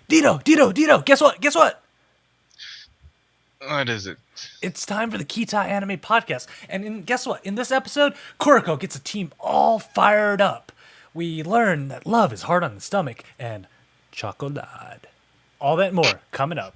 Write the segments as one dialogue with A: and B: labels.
A: Dito, guess what?
B: What is it?
A: It's time for the Ktdata Anime Podcast. And guess what? In this episode, Kuroko gets a team all fired up. We learn that love is hard on the stomach and chocolade. All that and more coming up.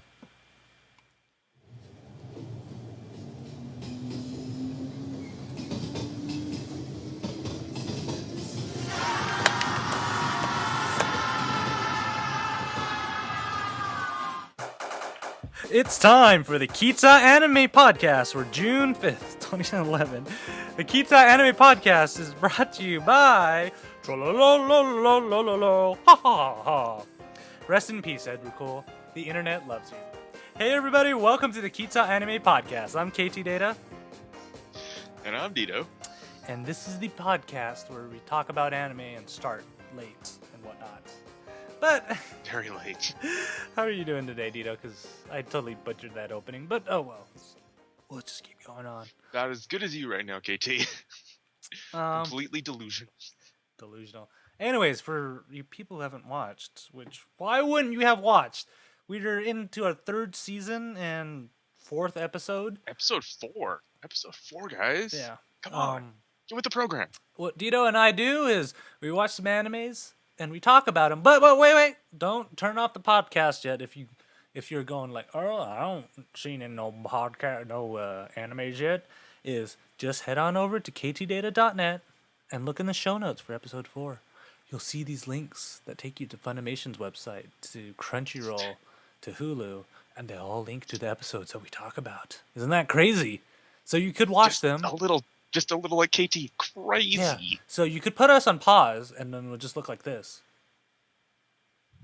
A: It's time for the Ktdata Anime Podcast for June 5th, 2011. The Ktdata Anime Podcast is brought to you by ha. Rest in peace, Edward Cole. The internet loves you. Hey everybody, welcome to the Ktdata Anime Podcast. I'm Ktdata.
B: And I'm Dito.
A: And this is the podcast where we talk about anime and start late and whatnot. But
B: Very late.
A: how are you doing today, Dito? Because I totally butchered that opening. But oh well. We'll just keep going on.
B: Not as good as you right now, KT. Completely delusional.
A: Anyways, for you people who haven't watched, which why wouldn't you have watched? We're into our third season and fourth episode.
B: Episode 4, guys.
A: Yeah.
B: Come on. Get with the program.
A: What Dito and I do is we watch some animes and we talk about them. But wait, don't turn off the podcast yet. If you're going like, oh, I don't seen in no podcast, no animes yet, is just head on over to ktdata.net and look in the show notes for episode 4. You'll see these links that take you to Funimation's website, to Crunchyroll, to Hulu, and they all link to the episodes that we talk about. Isn't that crazy? So you could watch them.
B: Just a little like KT. Crazy.
A: Yeah. So you could put us on pause, and then we'll just look like this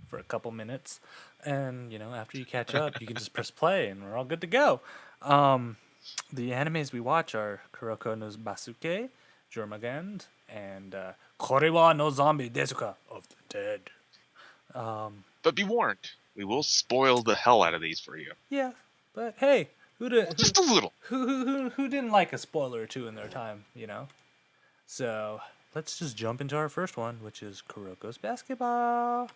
A: for a couple minutes. And, after you catch up, you can just press play, and we're all good to go. The animes we watch are Kuroko no Basuke, Jormungand, and Kore wa no Zombie Desu-ka of the Dead.
B: But be warned, we will spoil the hell out of these for you.
A: Yeah, but hey,
B: Just a little.
A: Who didn't like a spoiler or two in their time, So let's just jump into our first one, which is Kuroko's basketball.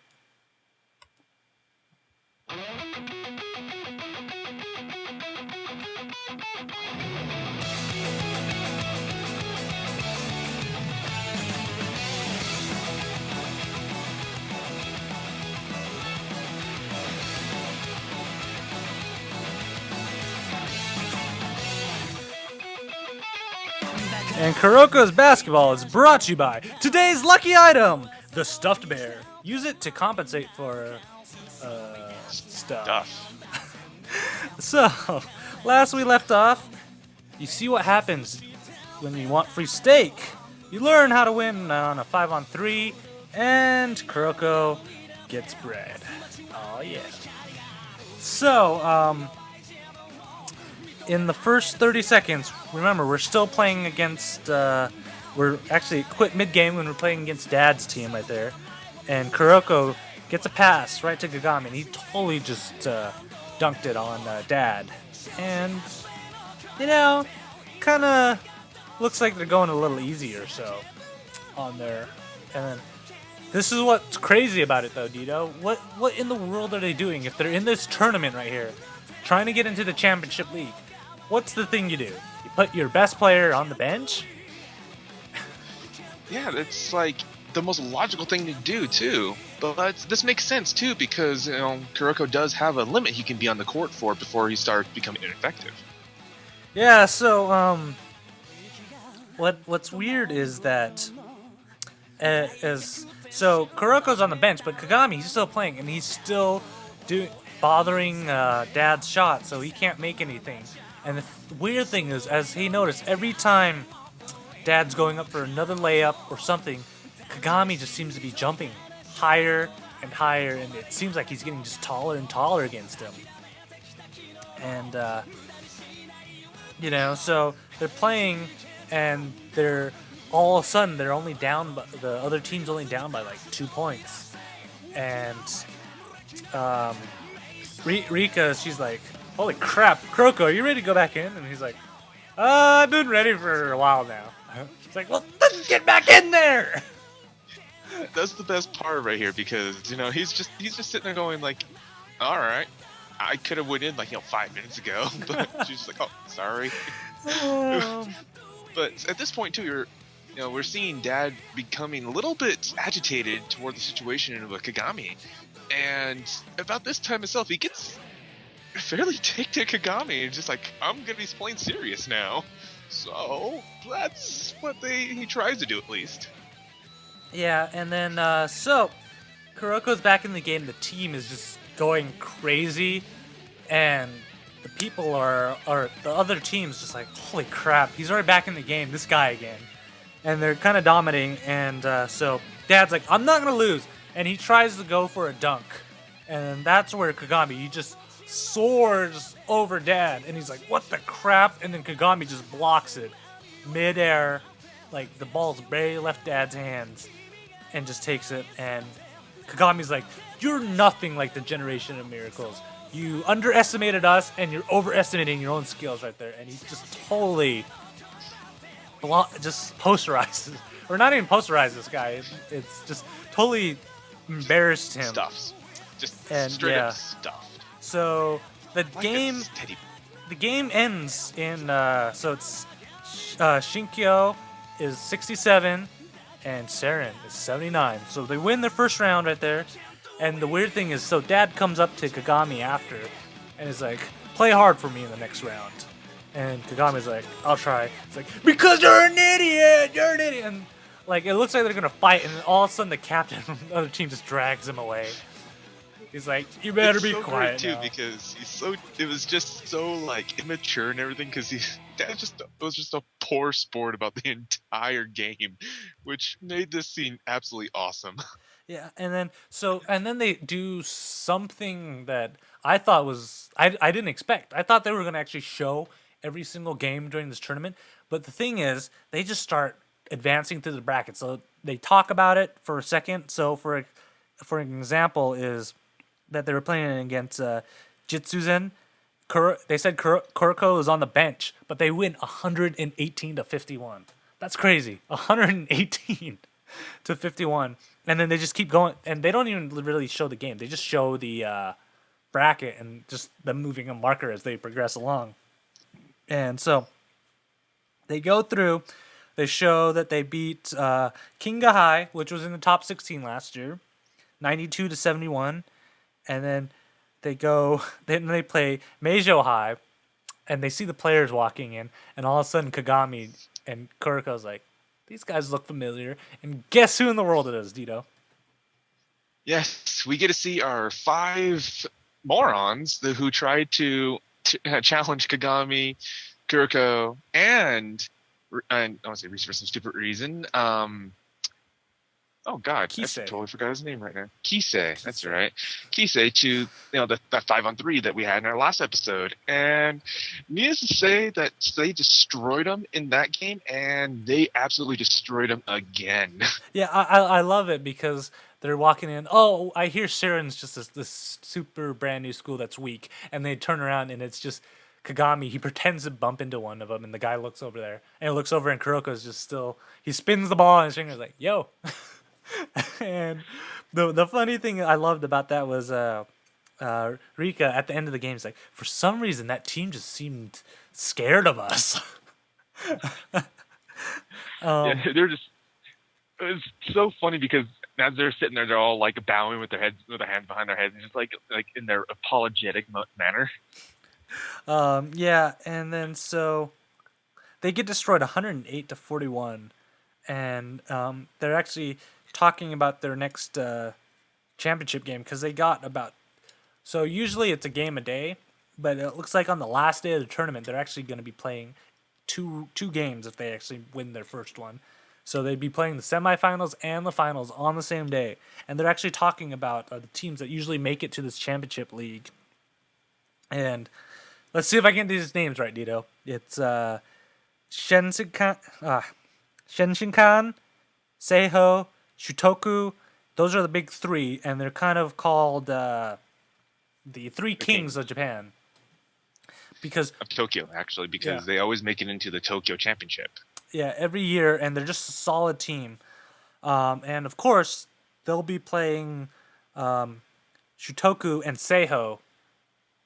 A: And Kuroko's basketball is brought to you by today's lucky item, the stuffed bear. Use it to compensate for stuff. So, last we left off, you see what happens when you want free steak. You learn how to win on a 5-on-3, and Kuroko gets bread. Oh yeah. So, in the first 30 seconds, remember, we're still playing against, we're actually quit mid-game when we're playing against Dad's team right there. And Kuroko gets a pass right to Kagami, and he totally just dunked it on Dad. And, kind of looks like they're going a little easier so on there. And then, this is what's crazy about it though, Dito. What in the world are they doing if they're in this tournament right here, trying to get into the championship league? What's the thing you do? You put your best player on the bench?
B: Yeah, that's like the most logical thing to do too. But this makes sense too because Kuroko does have a limit he can be on the court for before he starts becoming ineffective.
A: Yeah. So what's weird is that so Kuroko's on the bench, but Kagami, he's still playing and he's still bothering Dad's shot, so he can't make anything. And the weird thing is, as he noticed, every time Dad's going up for another layup or something, Kagami just seems to be jumping higher and higher, and it seems like he's getting just taller and taller against him. And, so they're playing, and they're all of a sudden, they're only down, the other team's only down by like 2 points. And Rika, she's like, holy crap, Kuroko, are you ready to go back in? And he's like, I've been ready for a while now. It's like, well, then get back in there!
B: That's the best part right here because he's just sitting there going like, all right, I could have went in like 5 minutes ago, but she's just like, oh, sorry.
A: Um,
B: But at this point too, we're seeing Dad becoming a little bit agitated toward the situation with Kagami, and about this time itself, he gets fairly take to Kagami and just like, I'm gonna be playing serious now. So that's what he tries to do at least.
A: yeah, and then so Kuroko's back in the game. The team is just going crazy, and the people are the other team's just like, holy crap, he's already back in the game. This guy again, and they're kind of dominating. And so Dad's like, I'm not gonna lose, and he tries to go for a dunk, and that's where Kagami he just soars over Dad, and he's like, what the crap? And then Kagami just blocks it midair, like the ball's barely left Dad's hands, and just takes it. And Kagami's like, you're nothing like the generation of miracles. You underestimated us, and you're overestimating your own skills right there. And he just totally just posterizes, or not even posterizes this guy. It's just totally embarrassed him.
B: Stuffs. Just
A: And
B: straight
A: yeah,
B: up stuffed.
A: so the
B: Like
A: game
B: a teddy.
A: the game ends in so it's Shinkyo is 67 and Saren is 79. So they win their first round right there. And the weird thing is, so Dad comes up to Kagami after and is like, play hard for me in the next round. And Kagami's like, I'll try. It's like, because you're an idiot! You're an idiot! And like, it looks like they're gonna fight, and then all of a sudden the captain from the other team just drags him away. He's like, you better
B: It's
A: be
B: so
A: quiet
B: great too
A: now.
B: because it was just so like immature and everything because Dad was just a poor sport about the entire game, which made this scene absolutely awesome.
A: Yeah, and then they do something that I thought was I didn't expect. I thought they were gonna actually show every single game during this tournament, but the thing is, they just start advancing through the bracket. So they talk about it for a second. So for an example is that they were playing against Jitsuzen. They said Kuroko is on the bench, but they win 118 to 51. That's crazy. 118 to 51. And then they just keep going, and they don't even really show the game. They just show the bracket and just them moving a marker as they progress along. And so they go through. They show that they beat Kinga High, which was in the top 16 last year, 92 to 71. And then they go. Then they play Meijo High, and they see the players walking in, and all of a sudden Kagami and Kuroko's like, these guys look familiar. And guess who in the world it is, Dito?
B: Yes, we get to see our five morons who tried to challenge Kagami, Kuroko, and I don't want to say Reese for some stupid reason. Oh God, I
A: Kisei.
B: totally forgot his name right now. Kisei, that's right. Kisei to the 5-on-3 that we had in our last episode, and needless to say that they destroyed him in that game, and they absolutely destroyed him again.
A: Yeah, I love it because they're walking in. Oh, I hear Sharon's just this super brand new school that's weak, and they turn around and it's just Kagami. He pretends to bump into one of them, and the guy looks over there, and he looks over, and Kuroko's just still. He spins the ball, and his finger's like, "Yo." And the funny thing I loved about that was Rika at the end of the game is like, for some reason that team just seemed scared of us.
B: Yeah, they're just. It's so funny because as they're sitting there, they're all like bowing with their hands behind their heads, and just like in their apologetic manner.
A: Yeah, and then so they get destroyed 108 to 41, and they're actually talking about their next championship game because they got about. So usually it's a game a day, but it looks like on the last day of the tournament they're actually going to be playing two games if they actually win their first one. So they'd be playing the semifinals and the finals on the same day, and they're actually talking about the teams that usually make it to this championship league. And let's see if I can get these names right, Dito. It's Shenshinkan, Seiho, Shutoku. Those are the big three, and they're kind of called the three kings of Japan. Because
B: Of Tokyo, actually, because
A: Yeah.
B: they always make it into the Tokyo Championship.
A: yeah, every year, and they're just a solid team. And of course, they'll be playing Shutoku and Seiho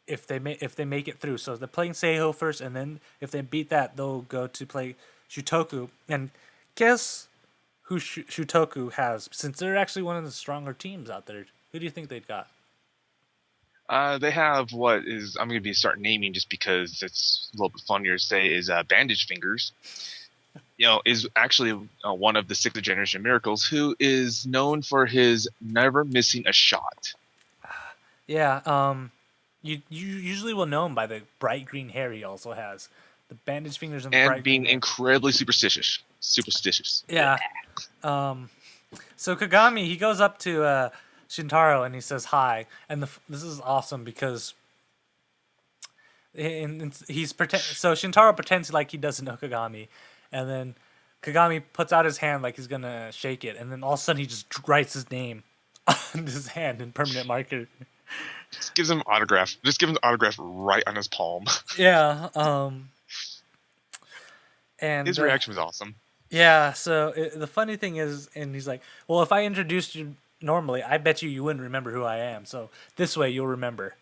A: if they make it through. So they're playing Seiho first, and then if they beat that, they'll go to play Shutoku. And guess who Shutoku has? Since they're actually one of the stronger teams out there, who do you think they've got?
B: They have what is I'm going to be start naming just because it's a little bit funnier to say is Bandage Fingers. Is actually one of the sixth generation miracles who is known for his never missing a shot.
A: Yeah, you usually will know him by the bright green hair he also has. The bandage fingers and the
B: And
A: bright
B: being
A: green hair.
B: incredibly superstitious.
A: Yeah. So Kagami, he goes up to Shintaro and he says hi, and this is awesome because so Shintaro pretends like he doesn't know Kagami, and then Kagami puts out his hand like he's gonna shake it, and then all of a sudden he just writes his name on his hand in permanent marker.
B: Just gives him autograph. Just give him the autograph right on his palm.
A: Yeah. And
B: His reaction was awesome.
A: yeah. So the funny thing is, and he's like, "Well, if I introduced you normally, I bet you wouldn't remember who I am. So this way you'll remember."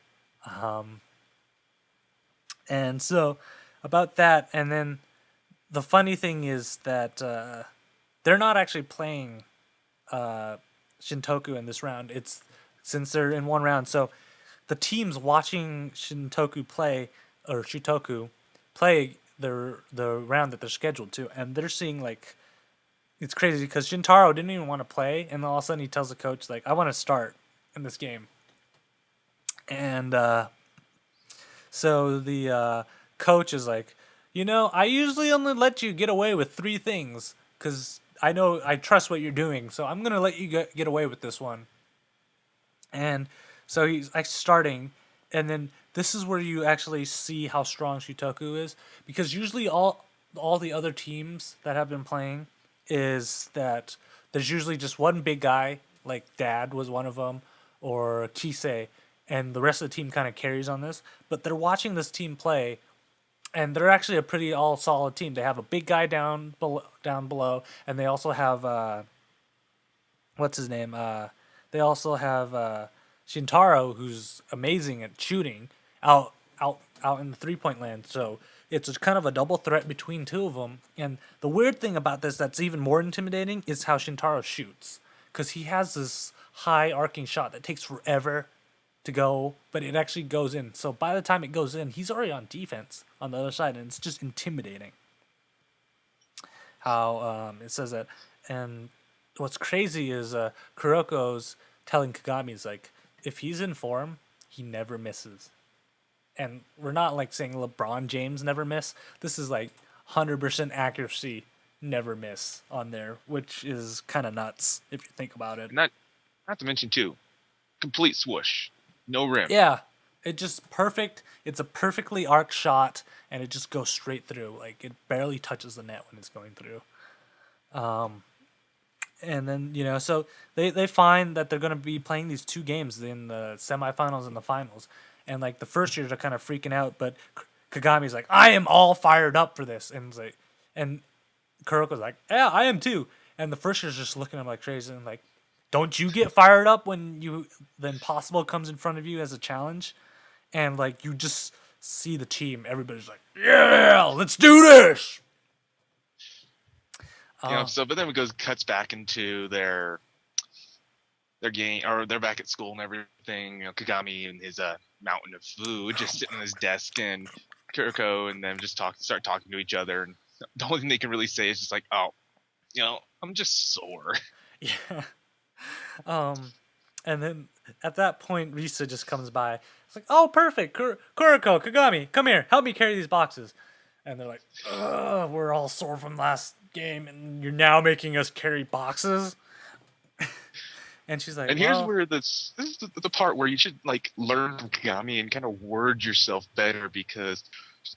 A: And so about that, and then the funny thing is that they're not actually playing Shintoku in this round. It's since they're in one round, so the teams watching Shintoku play or Shutoku play the round that they're scheduled to, and they're seeing like it's crazy because Shintaro didn't even want to play, and all of a sudden he tells the coach like, "I want to start in this game," and so the coach is like, I usually only let you get away with 3 things because I trust what you're doing, so I'm gonna let you get away with this one. And so he's like starting, and then this is where you actually see how strong Shutoku is, because usually all the other teams that have been playing is that there's usually just one big guy, like Dad was one of them, or Kisei, and the rest of the team kind of carries on this. But they're watching this team play, and they're actually a pretty all solid team. They have a big guy down below, and they also have what's his name? They also have Shintaro, who's amazing at shooting out in the 3-point land. So it's kind of a double threat between two of them. And the weird thing about this that's even more intimidating is how Shintaro shoots, because he has this high arcing shot that takes forever to go, but it actually goes in. So by the time it goes in, he's already on defense on the other side, and it's just intimidating how it says that. And what's crazy is Kuroko's telling Kagami, is like, if he's in form, he never misses. And we're not like saying LeBron James never miss. This is like 100% accuracy, never miss on there, which is kind of nuts if you think about it.
B: Not to mention too, complete swoosh, no rim.
A: Yeah, it just perfect. It's a perfectly arced shot, and it just goes straight through. Like it barely touches the net when it's going through. And then so they find that they're going to be playing these 2 games in the semifinals and the finals, and like the first years are kind of freaking out, but Kagami's like, I am all fired up for this, and it's like, and Kuroko's like, yeah, I am too, and the first year's just looking at him like crazy, and like, don't you get fired up when the impossible comes in front of you as a challenge, and like you just see the team, everybody's like, yeah, let's do this.
B: But then it cuts back into their game, or they're back at school and everything. Kagami and his mountain of food just sitting on his desk, and Kuroko and them just start talking to each other. And the only thing they can really say is just like, oh, I'm just sore.
A: Yeah. And then at that point, Risa just comes by. It's like, oh, perfect. Kuroko, Kagami, come here. Help me carry these boxes. And they're like, ugh, we're all sore from last game, and you're now making us carry boxes? And she's like,
B: and here's where this is the part where you should like learn from Kagami and kind of word yourself better, because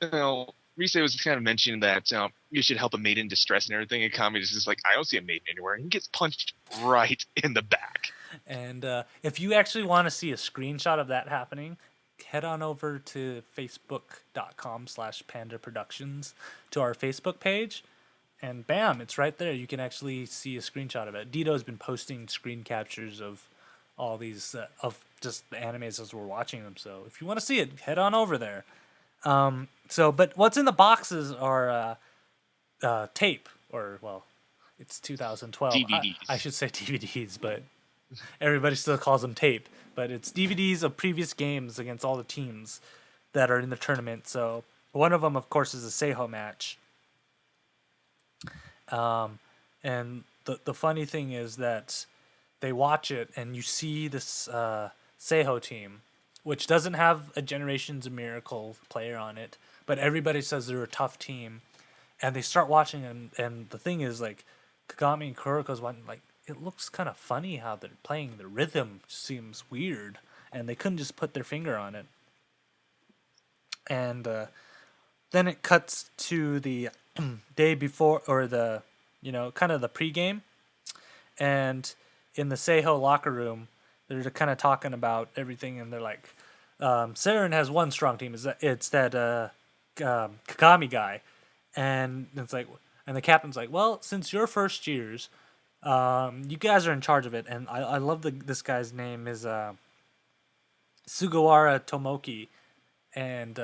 B: Rise was kind of mentioning that you should help a maid in distress and everything, and Kagami is just like, I don't see a maiden anywhere, and he gets punched right in the back.
A: And if you actually want to see a screenshot of that happening, head on over to facebook.com/Panda Productions to our Facebook page. and bam, it's right there. You can actually see a screenshot of it. Dito's been posting screen captures of all these of just the animes as we're watching them. So if you want to see it, head on over there. But what's in the boxes are tape, or well, it's 2012. I
B: DVDs.
A: should say DVDs, but everybody still calls them tape. But it's DVDs of previous games against all the teams that are in the tournament. So one of them, of course, is a Seiho match. And the funny thing is that they watch it and you see this Seiho team, which doesn't have a Generations of Miracle player on it, but everybody says they're a tough team. And they start watching, and the thing is, like, Kagami and Kuroko's one, like, it looks kind of funny how they're playing. The rhythm seems weird, and they couldn't just put their finger on it. And then it cuts to the day before, or the, kind of the pregame. And in the Seiho locker room, they're kind of talking about everything, and they're like, Saren has one strong team. It's that Kagami guy. And it's like, and the captain's like, well, since your first years, you guys are in charge of it. And I love this guy's name is Sugawara Tomoki. And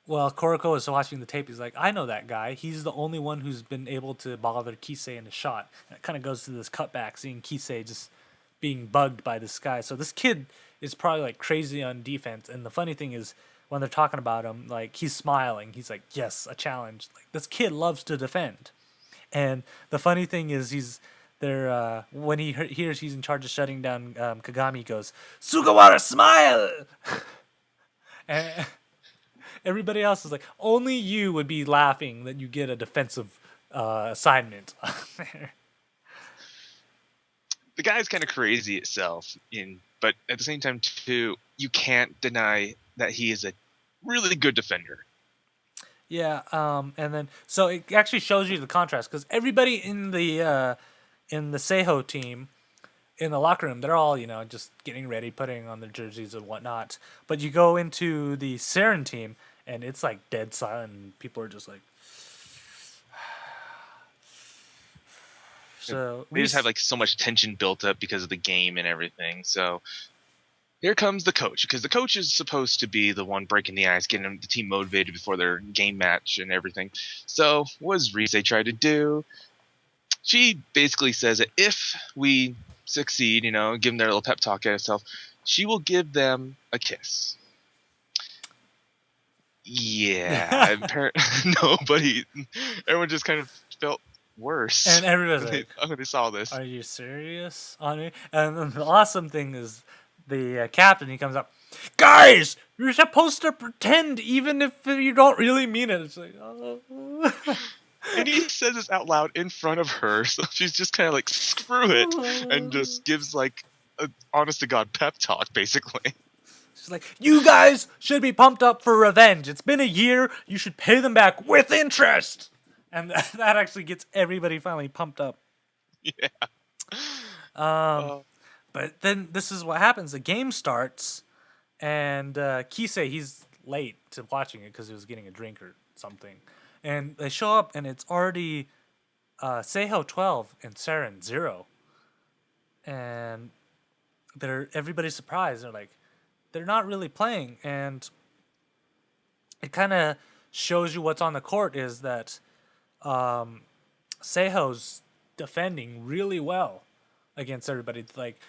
A: Kuroko is watching the tape. He's like, I know that guy. He's the only one who's been able to bother Kisei in a shot. And it kind of goes to this cutback, seeing Kisei just being bugged by this guy. So this kid is probably like crazy on defense. And the funny thing is, when they're talking about him, like, he's smiling. He's like, yes, a challenge. Like, this kid loves to defend. And the funny thing is, when he hears he's in charge of shutting down Kagami, he goes, Sugawara, smile! And everybody else is like, only you would be laughing that you get a defensive assignment.
B: The guy's kind of crazy itself, but at the same time, too, you can't deny that he is a really good defender.
A: Yeah, and then so it actually shows you the contrast, because everybody in the Seiho team in the locker room, they're all just getting ready, putting on their jerseys and whatnot. But you go into the Saren team, and it's like dead silent, and people are just like. So
B: they just have like so much tension built up because of the game and everything. So here comes the coach, because the coach is supposed to be the one breaking the ice, getting the team motivated before their game match and everything. So what does Rise try to do? She basically says that if we succeed, give them their little pep talk at herself, she will give them a kiss. Yeah, nobody, everyone just kind of felt worse.
A: And everybody's like,
B: when they saw this.
A: Are you serious on me? And then the awesome thing is the captain, he comes up, guys, you're supposed to pretend even if you don't really mean it. It's like, oh.
B: And he says this out loud in front of her, so she's just kind of like, screw it, and just gives like a honest to God pep talk, basically.
A: She's like, you guys should be pumped up for revenge. It's been a year. You should pay them back with interest. And that actually gets everybody finally pumped up.
B: Yeah.
A: But then this is what happens. The game starts, and Kisei, he's late to watching it because he was getting a drink or something. And they show up, and it's already Seiho 12 and Saren 0. And everybody's surprised. They're like, they're not really playing. And it kind of shows you what's on the court is that Seiho's defending really well against everybody. Like,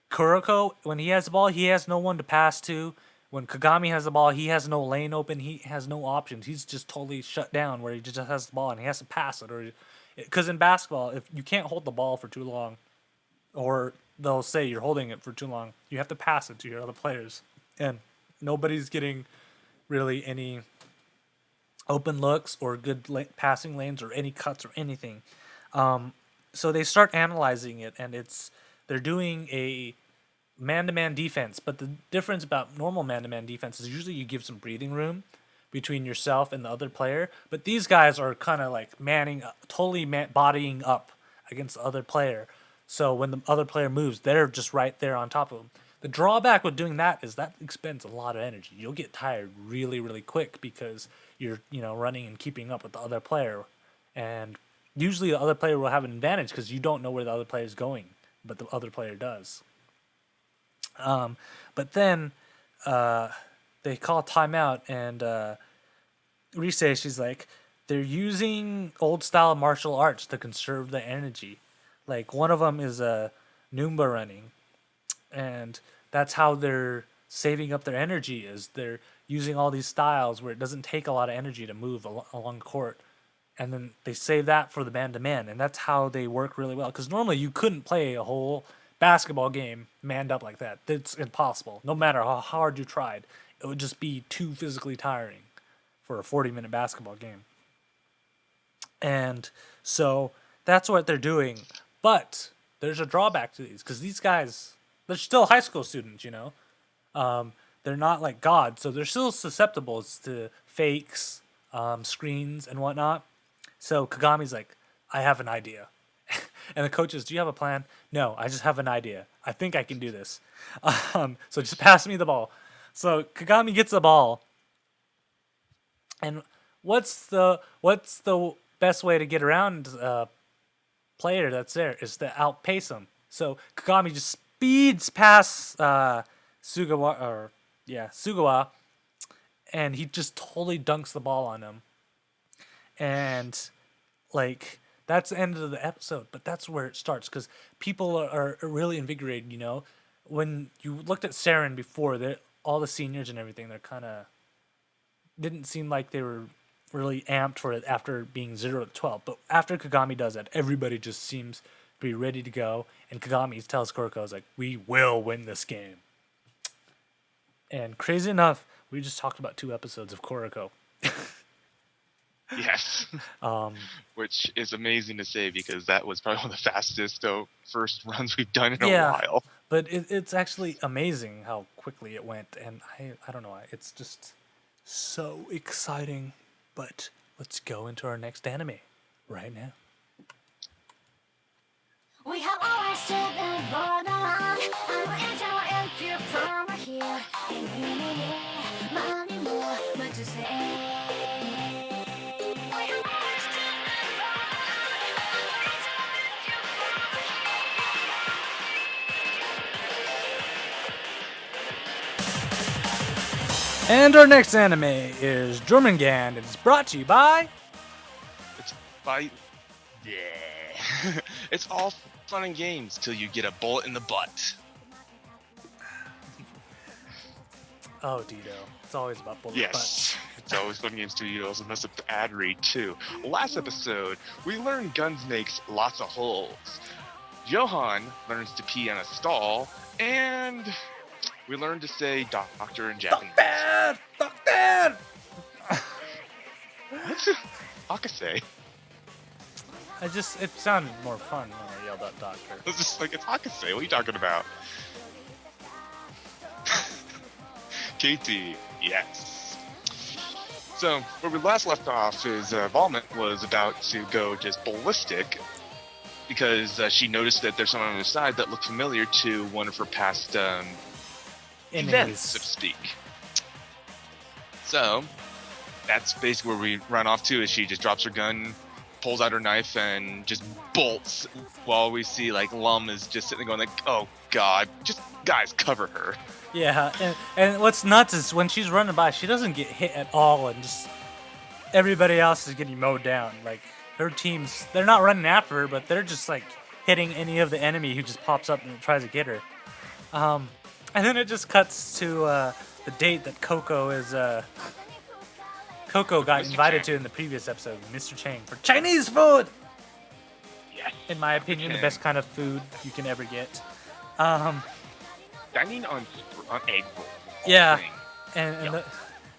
A: Kuroko, when he has the ball, he has no one to pass to. When Kagami has the ball, he has no lane open. He has no options. He's just totally shut down where he just has the ball and he has to pass it. Because in basketball, if you can't hold the ball for too long, or they'll say you're holding it for too long, you have to pass it to your other players. And nobody's getting really any open looks or good passing lanes or any cuts or anything. So they start analyzing it, and they're doing a man-to-man defense. But the difference about normal man-to-man defense is usually you give some breathing room between yourself and the other player. But these guys are kind of like bodying up against the other player. So when the other player moves, they're just right there on top of them. The drawback with doing that is that expends a lot of energy. You'll get tired really, really quick because you're running and keeping up with the other player. And usually the other player will have an advantage because you don't know where the other player is going, but the other player does. But then they call timeout, and Rise, she's like, they're using old style martial arts to conserve the energy. Like one of them is a Noomba running, and that's how they're saving up their energy. Is they're using all these styles where it doesn't take a lot of energy to move along the court, and then they save that for the man to man, and that's how they work really well. Because normally you couldn't play a whole basketball game manned up like that. It's impossible. No matter how hard you tried, it would just be too physically tiring for a 40-minute basketball game. And so that's what they're doing. But there's a drawback to these because these guys, they're still high school students, you know? They're not like God, so they're still susceptible to fakes, screens, and whatnot. So Kagami's like, I have an idea. And the coach is, do you have a plan? No, I just have an idea. I think I can do this. So just pass me the ball. So Kagami gets the ball. And what's the best way to get around a player that's there is to outpace him. So Kagami just speeds past Sugawa, and he just totally dunks the ball on him. And like that's the end of the episode, but that's where it starts because people are really invigorated. You know, when you looked at Saren before, all the seniors and everything, they're kind of didn't seem like they were really amped for it after being 0-12. But after Kagami does that, everybody just seems to be ready to go. And Kagami tells Kuroko, like, we will win this game. And crazy enough, we just talked about 2 episodes of Kuroko.
B: Yes. Which is amazing to say because that was probably one of the fastest first runs we've done in a while.
A: But it's actually amazing how quickly it went. And I don't know, it's just so exciting. But let's go into our next anime right now. We have always stood in borderline. I will enter if you're from here. And you need money more, but to say. And our next anime is Jormungand. It's brought to you by...
B: Yeah. It's all fun and games till you get a bullet in the butt.
A: Oh, Dito. It's always about bullet butts.
B: It's always fun and games till you also mess up the ad read, too. Last episode, we learned guns makes lots of holes. Johan learns to pee on a stall, and... we learned to say doctor in Japanese.
A: Doctor!
B: What's Hakase?
A: It sounded more fun when I yelled out doctor.
B: It's just like, it's Hakase. What are you talking about? Katie, yes. So, where we last left off is Volmont was about to go just ballistic because she noticed that there's someone on the side that looked familiar to one of her past events, so to speak. So, that's basically where we run off to, is she just drops her gun, pulls out her knife, and just bolts, while we see, like, Lum is just sitting there going, like, oh, God, just, guys, cover her.
A: Yeah, and what's nuts is when she's running by, she doesn't get hit at all, and just everybody else is getting mowed down. Like, her team's, they're not running after her, but they're just, like, hitting any of the enemy who just pops up and tries to get her. And then it just cuts to the date that Coco got invited to in the previous episode, Mr. Chang, for Chinese food!
B: Yes.
A: In my opinion, the best kind of food you can ever get.
B: Dining on egg rolls.
A: Yeah, and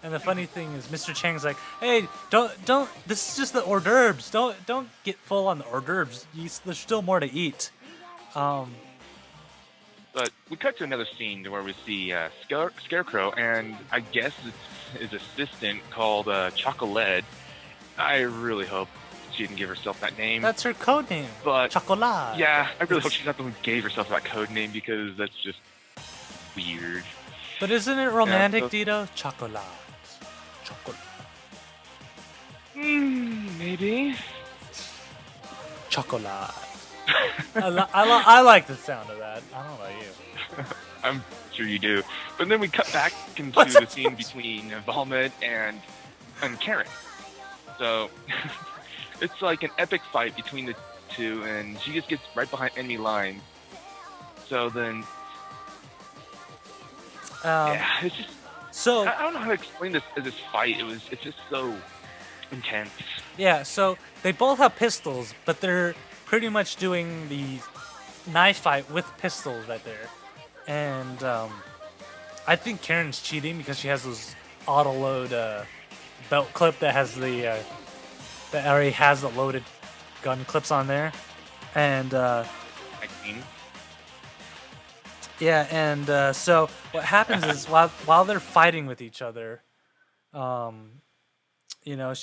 A: the funny thing is, Mr. Chang's like, hey, don't. This is just the hors d'oeuvres. Don't get full on the hors d'oeuvres. There's still more to eat.
B: But we cut to another scene where we see Scarecrow, and I guess it's his assistant called Chocolade. I really hope she didn't give herself that name.
A: That's her code name. But Chocolade.
B: Yeah, I really hope she's not the one who gave herself that code name because that's just weird.
A: But isn't it romantic, Dito? Chocolate.
B: Maybe.
A: chocolate. I like the sound of that. I don't know about you.
C: I'm sure you do. But then we cut back into
A: What's
C: the
A: up?
C: scene between Valmet and Karen. So it's like an epic fight between the two, and she just gets right behind enemy line. So then, it's just
A: So
C: I don't know how to explain this fight. It's just so intense.
A: yeah, so they both have pistols, but they're pretty much doing the knife fight with pistols right there. And I think Karen's cheating because she has those auto load belt clip that has that already has the loaded gun clips on there. And
C: I mean,
A: yeah, and so what happens is while they're fighting with each other, um, you know,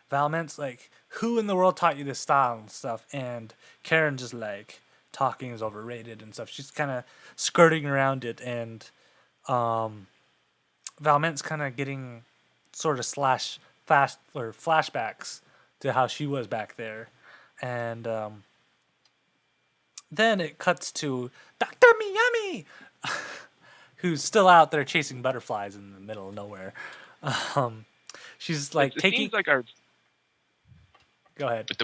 A: Valment's like, "Who in the world taught you this style and stuff?" And Karen just like, "Talking is overrated and stuff." She's kind of skirting around it, and Valment's kind of getting sort of flashbacks to how she was back there, and then it cuts to Dr. Miyami, who's still out there chasing butterflies in the middle of nowhere. Um, she's like
C: it
A: taking.
C: seems like our
A: Go ahead.
C: but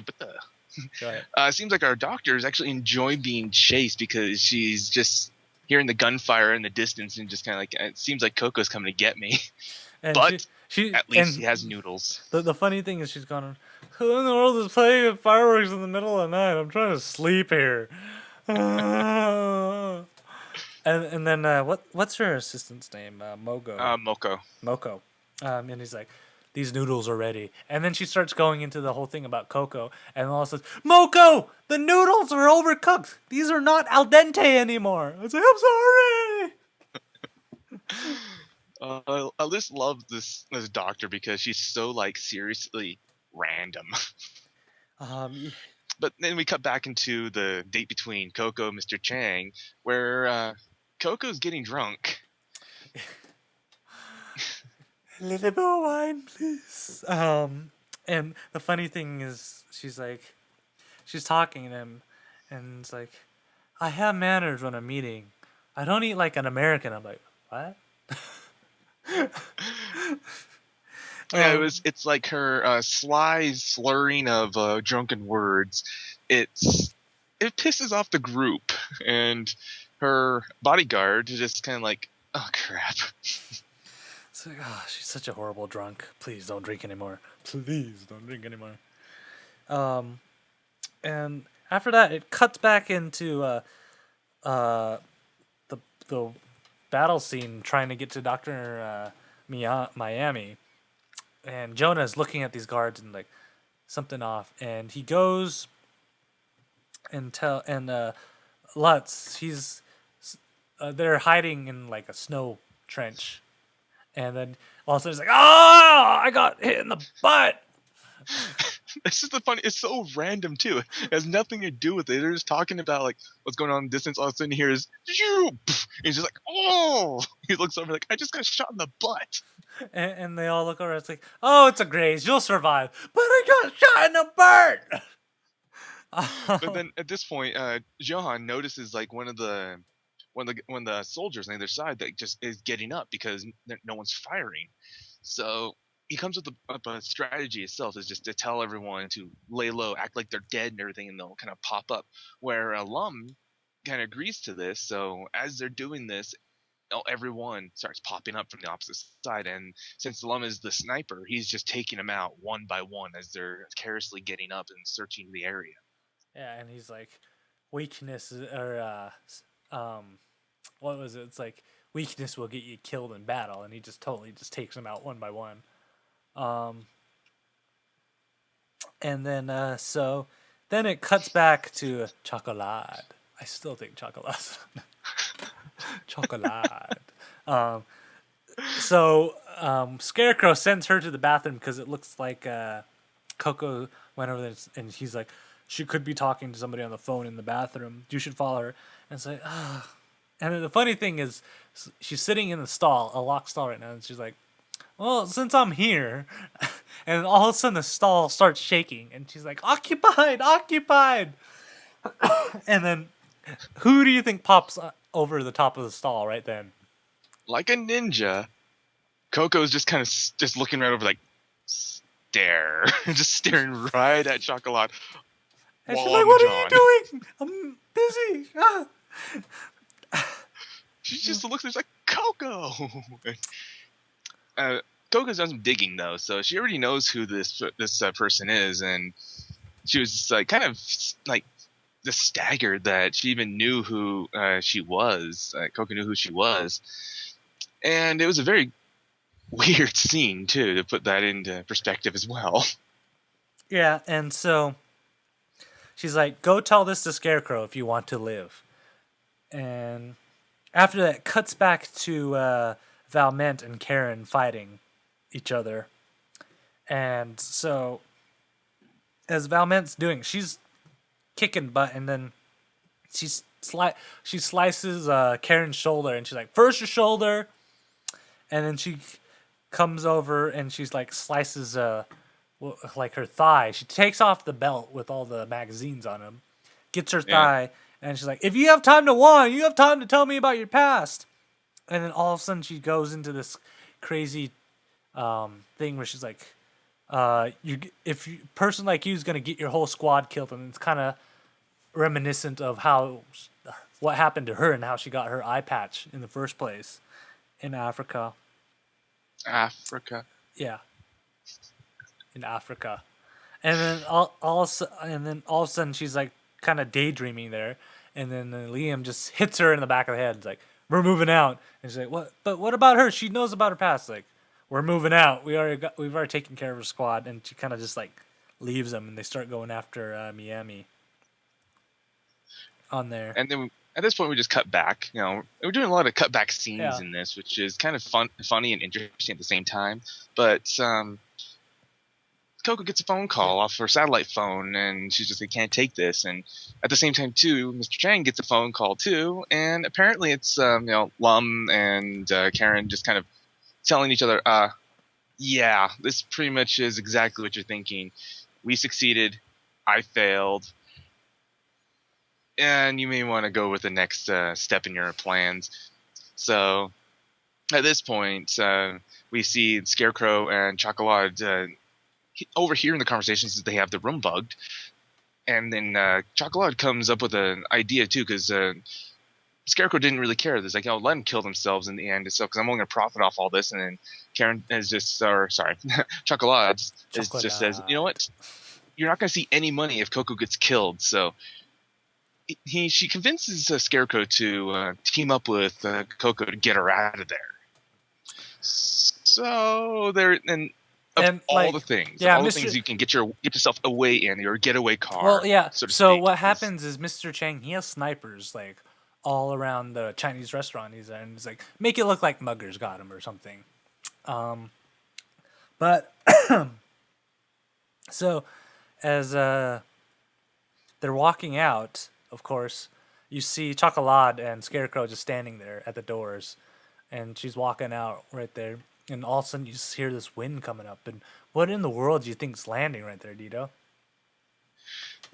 A: Go ahead.
C: it seems like our doctor is actually enjoying being chased because she's just hearing the gunfire in the distance and just kind of like it seems like Coco's coming to get me.
A: And
C: But
A: she
C: at least
A: and
C: he has noodles.
A: the funny thing is she's gone. Who in the world is playing with fireworks in the middle of the night? I'm trying to sleep here. And then what's her assistant's name?
C: Moko.
A: Moko. And he's like, these noodles are ready. And then she starts going into the whole thing about Coco, and all says, Moko, the noodles are overcooked. These are not al dente anymore. I was like, I'm sorry.
C: I just love this doctor because she's so like seriously random.
A: Um,
C: But then we cut back into the date between Coco and Mr. Chang, where Coco's getting drunk.
A: A little bit of wine, please. And the funny thing is, she's talking to him, and it's like, I have manners when I'm eating. I don't eat like an American. I'm like, what?
C: Yeah, it's like her sly slurring of drunken words. It pisses off the group, and her bodyguard is just kind of like, oh crap.
A: It's like, oh, she's such a horrible drunk. Please don't drink anymore. Please don't drink anymore. And after that, it cuts back into the battle scene trying to get to Doctor Miami, and Jonah's looking at these guards and like something off, and he goes and Lutz, they're hiding in like a snow trench. And then all of a sudden, it's like, oh, I got hit in the butt.
C: This is the funny. It's so random too. It has nothing to do with it. They're just talking about like what's going on in the distance. All of a sudden, he hears you. He's just like, oh. He looks over like, I just got shot in the butt.
A: And they all look over. It's like, oh, it's a graze. You'll survive. But I got shot in the butt.
C: But then at this point, Johan notices like one of the soldiers on the other side that just is getting up because no one's firing. So he comes with a strategy itself is just to tell everyone to lay low, act like they're dead and everything, and they'll kind of pop up. Where Lum kind of agrees to this. So as they're doing this, everyone starts popping up from the opposite side, and since Lum is the sniper, he's just taking them out one by one as they're carelessly getting up and searching the area.
A: Yeah, and he's like, weakness or what was it? It's like weakness will get you killed in battle, and he just totally just takes them out one by one. And then so then it cuts back to chocolate. I still think chocolate. Chocolate. So Scarecrow sends her to the bathroom because it looks like Coco went over there, and he's like, she could be talking to somebody on the phone in the bathroom. You should follow her. And it's like, ah. And then the funny thing is, she's sitting in the stall, a locked stall right now, and she's like, well, since I'm here, And then all of a sudden the stall starts shaking, and she's like, "Occupied, occupied!" And then, who do you think pops over the top of the stall right then?
C: Like a ninja, Coco's just kind of just looking right over, like, stare, just staring right at Chocolate
A: And she's
C: while
A: like,
C: on the
A: "What are
C: John.
A: you doing? I'm busy." Ah.
C: She just looks at her, like, Coco. uh, Coco's done some digging though, so she already knows who this person is, and she was just, like, kind of like just staggered that she even knew who she was. Coco knew who she was, and it was a very weird scene too, to put that into perspective as well.
A: Yeah, and so she's like, "Go tell this to Scarecrow if you want to live." And after that, it cuts back to Valment and Karen fighting each other. And so, as Valment's doing, she's kicking butt, and then she slices Karen's shoulder, and she's like, "First your shoulder," and then she comes over and she's like slices like her thigh. She takes off the belt with all the magazines on them, gets her
C: Yeah.
A: thigh, and she's like, "If you have time to whine, you have time to tell me about your past." And then all of a sudden she goes into this crazy thing where she's like, if you person like you is gonna get your whole squad killed," and it's kind of reminiscent of what happened to her and how she got her eye patch in the first place in Africa.
C: Africa.
A: Yeah, in Africa. And then all of a sudden she's like kind of daydreaming there, and then Liam just hits her in the back of the head. It's like, "We're moving out," and she's like, "What? But what about her? She knows about her past." Like, "We're moving out. We've already taken care of her squad," and she kind of just like leaves them, and they start going after Miami on there.
C: And then at this point, we just cut back. We're doing a lot of cutback scenes
A: Yeah.
C: in this, which is kind of funny and interesting at the same time. But Coco gets a phone call off her satellite phone, and she's just like, "Can't take this." And at the same time, too, Mr. Chang gets a phone call too, and apparently it's Lum and Karen just kind of telling each other, "Yeah, this pretty much is exactly what you're thinking. We succeeded, I failed, and you may want to go with the next step in your plans." So at this point, we see Scarecrow and Chocolate overhearing the conversations that they have the room bugged, and then Chocolate comes up with an idea too, because Scarecrow didn't really care. There's like, let them kill themselves in the end, so because I'm only going to profit off all this. And then Karen is just, or sorry, Chocolate just says, "You know what? You're not going to see any money if Coco gets killed." So she convinces Scarecrow to team up with Coco to get her out of there. So there, and all
A: like,
C: the things,
A: yeah,
C: all the things you can get yourself away in your getaway car.
A: Well, yeah.
C: So, to
A: So
C: speak,
A: what happens is Mr. Chang, he has snipers like all around the Chinese restaurant he's at, and he's like, make it look like muggers got him or something. But so as they're walking out, of course, you see Chocolate and Scarecrow just standing there at the doors, and she's walking out right there, and all of a sudden you just hear this wind coming up. And what in the world do you think's landing right there, Dito?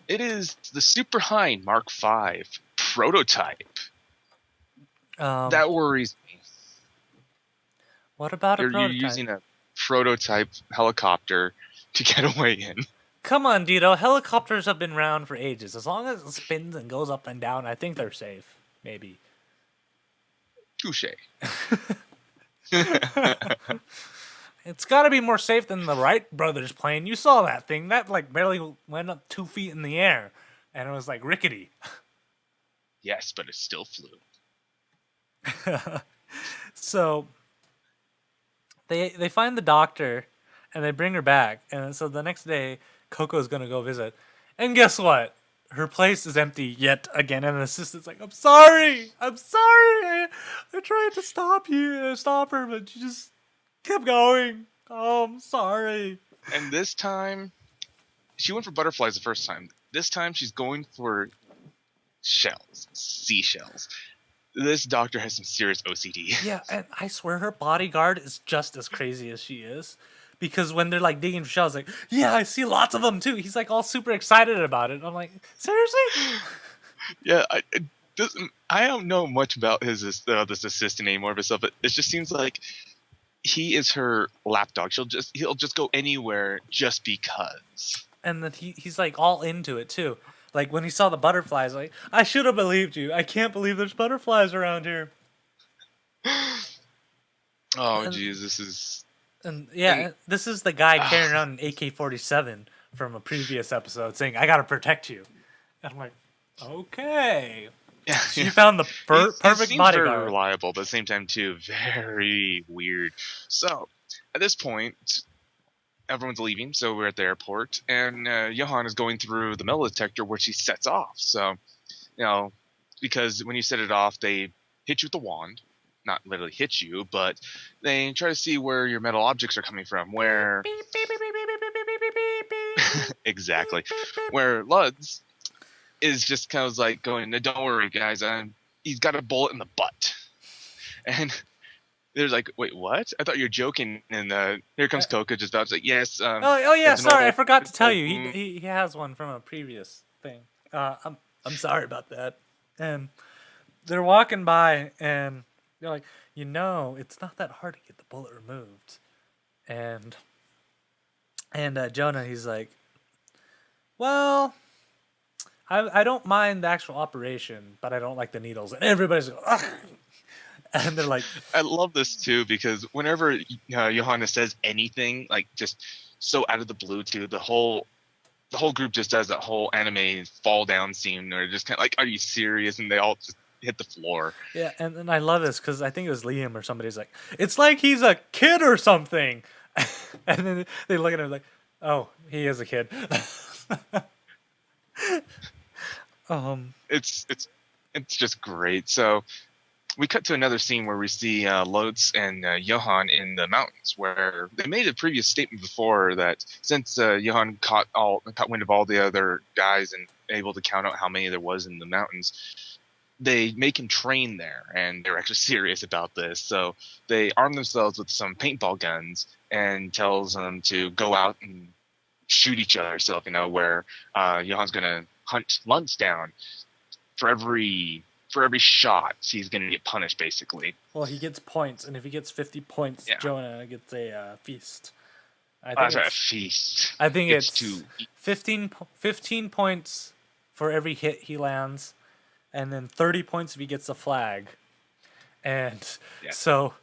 C: It is the Super Hind Mark V prototype. That worries me.
A: What about a
C: You're
A: prototype?
C: using a prototype helicopter to get away in.
A: Come on, Dito. Helicopters have been around for ages. As long as it spins and goes up and down, I think they're safe. Maybe.
C: Touche.
A: It's got to be more safe than the Wright brothers plane. You saw that thing. That like barely went up 2 feet in the air, and it was like rickety.
C: Yes, but it still flew.
A: So they find the doctor, and they bring her back. And so the next day, Coco's gonna go visit, and guess what? Her place is empty yet again. And the assistant's like, I'm sorry. I tried to stop her, but you just kept going. Oh, I'm sorry."
C: And this time, she went for butterflies the first time. This time, she's going for seashells. This doctor has some serious OCD.
A: Yeah, and I swear her bodyguard is just as crazy as she is, because when they're like digging for shells, like, yeah, I see lots of them too. He's like all super excited about it. I'm like, seriously?
B: Yeah, I don't know much about this assistant anymore, but it just seems like he is her lapdog. He'll just go anywhere just because.
A: And then he's like all into it too. Like when he saw the butterflies, like, I should have believed you. I can't believe there's butterflies around here.
B: Oh,
A: And-
B: jeez, this is.
A: This is the guy carrying around an AK-47 from a previous episode, saying, "I gotta protect you." And I'm like, okay.
B: Yeah,
A: So you found the
B: he
A: perfect
B: seems
A: bodyguard.
B: very reliable, but at the same time too very weird. So at this point, everyone's leaving, so we're at the airport, and Johan is going through the metal detector, which he sets off. So, because when you set it off, they hit you with the wand. Not literally hit you, but they try to see where your metal objects are coming from. Where exactly, where Luds is just kind of like going, "No, don't worry, guys. He's got a bullet in the butt," and they're like, "Wait, what? I thought you were joking." And here comes Coco, just about to say, "Yes."
A: Oh yeah,
B: it's an
A: sorry, I
B: old-
A: forgot to
B: it's
A: tell
B: old-
A: you. He has one from a previous thing. I'm sorry about that. And they're walking by, and they're like, it's not that hard to get the bullet removed. And Jonah, he's like, well, I don't mind the actual operation, but I don't like the needles. And everybody's like, ugh. And they're like,
B: I love this too because whenever Johanna says anything, like just so out of the blue, too, the whole group just does that whole anime fall down scene, or just kind of like, "Are you serious?" And they all just hit the floor.
A: yeah, and I love this because I think it was Liam or somebody's like, it's like he's a kid or something. And then they look at him like, oh, he is a kid.
B: It's just great. So we cut to another scene where we see Lotz and Johan in the mountains, where they made a previous statement before that since Johan caught wind of all the other guys and able to count out how many there was in the mountains, they make him train there, and they're actually serious about this. So they arm themselves with some paintball guns and tells them to go out and shoot each other. So where Johan's gonna hunt Luntz down for every shot, he's gonna get punished basically.
A: Well, he gets points, and if he gets 50 points,
B: Yeah.
A: Jonah gets a feast. I
B: Sorry, a
A: it's,
B: feast.
A: I think it's
B: to
A: 15 points for every hit he lands, and then 30 points if he gets a flag. And
B: Yeah.
A: so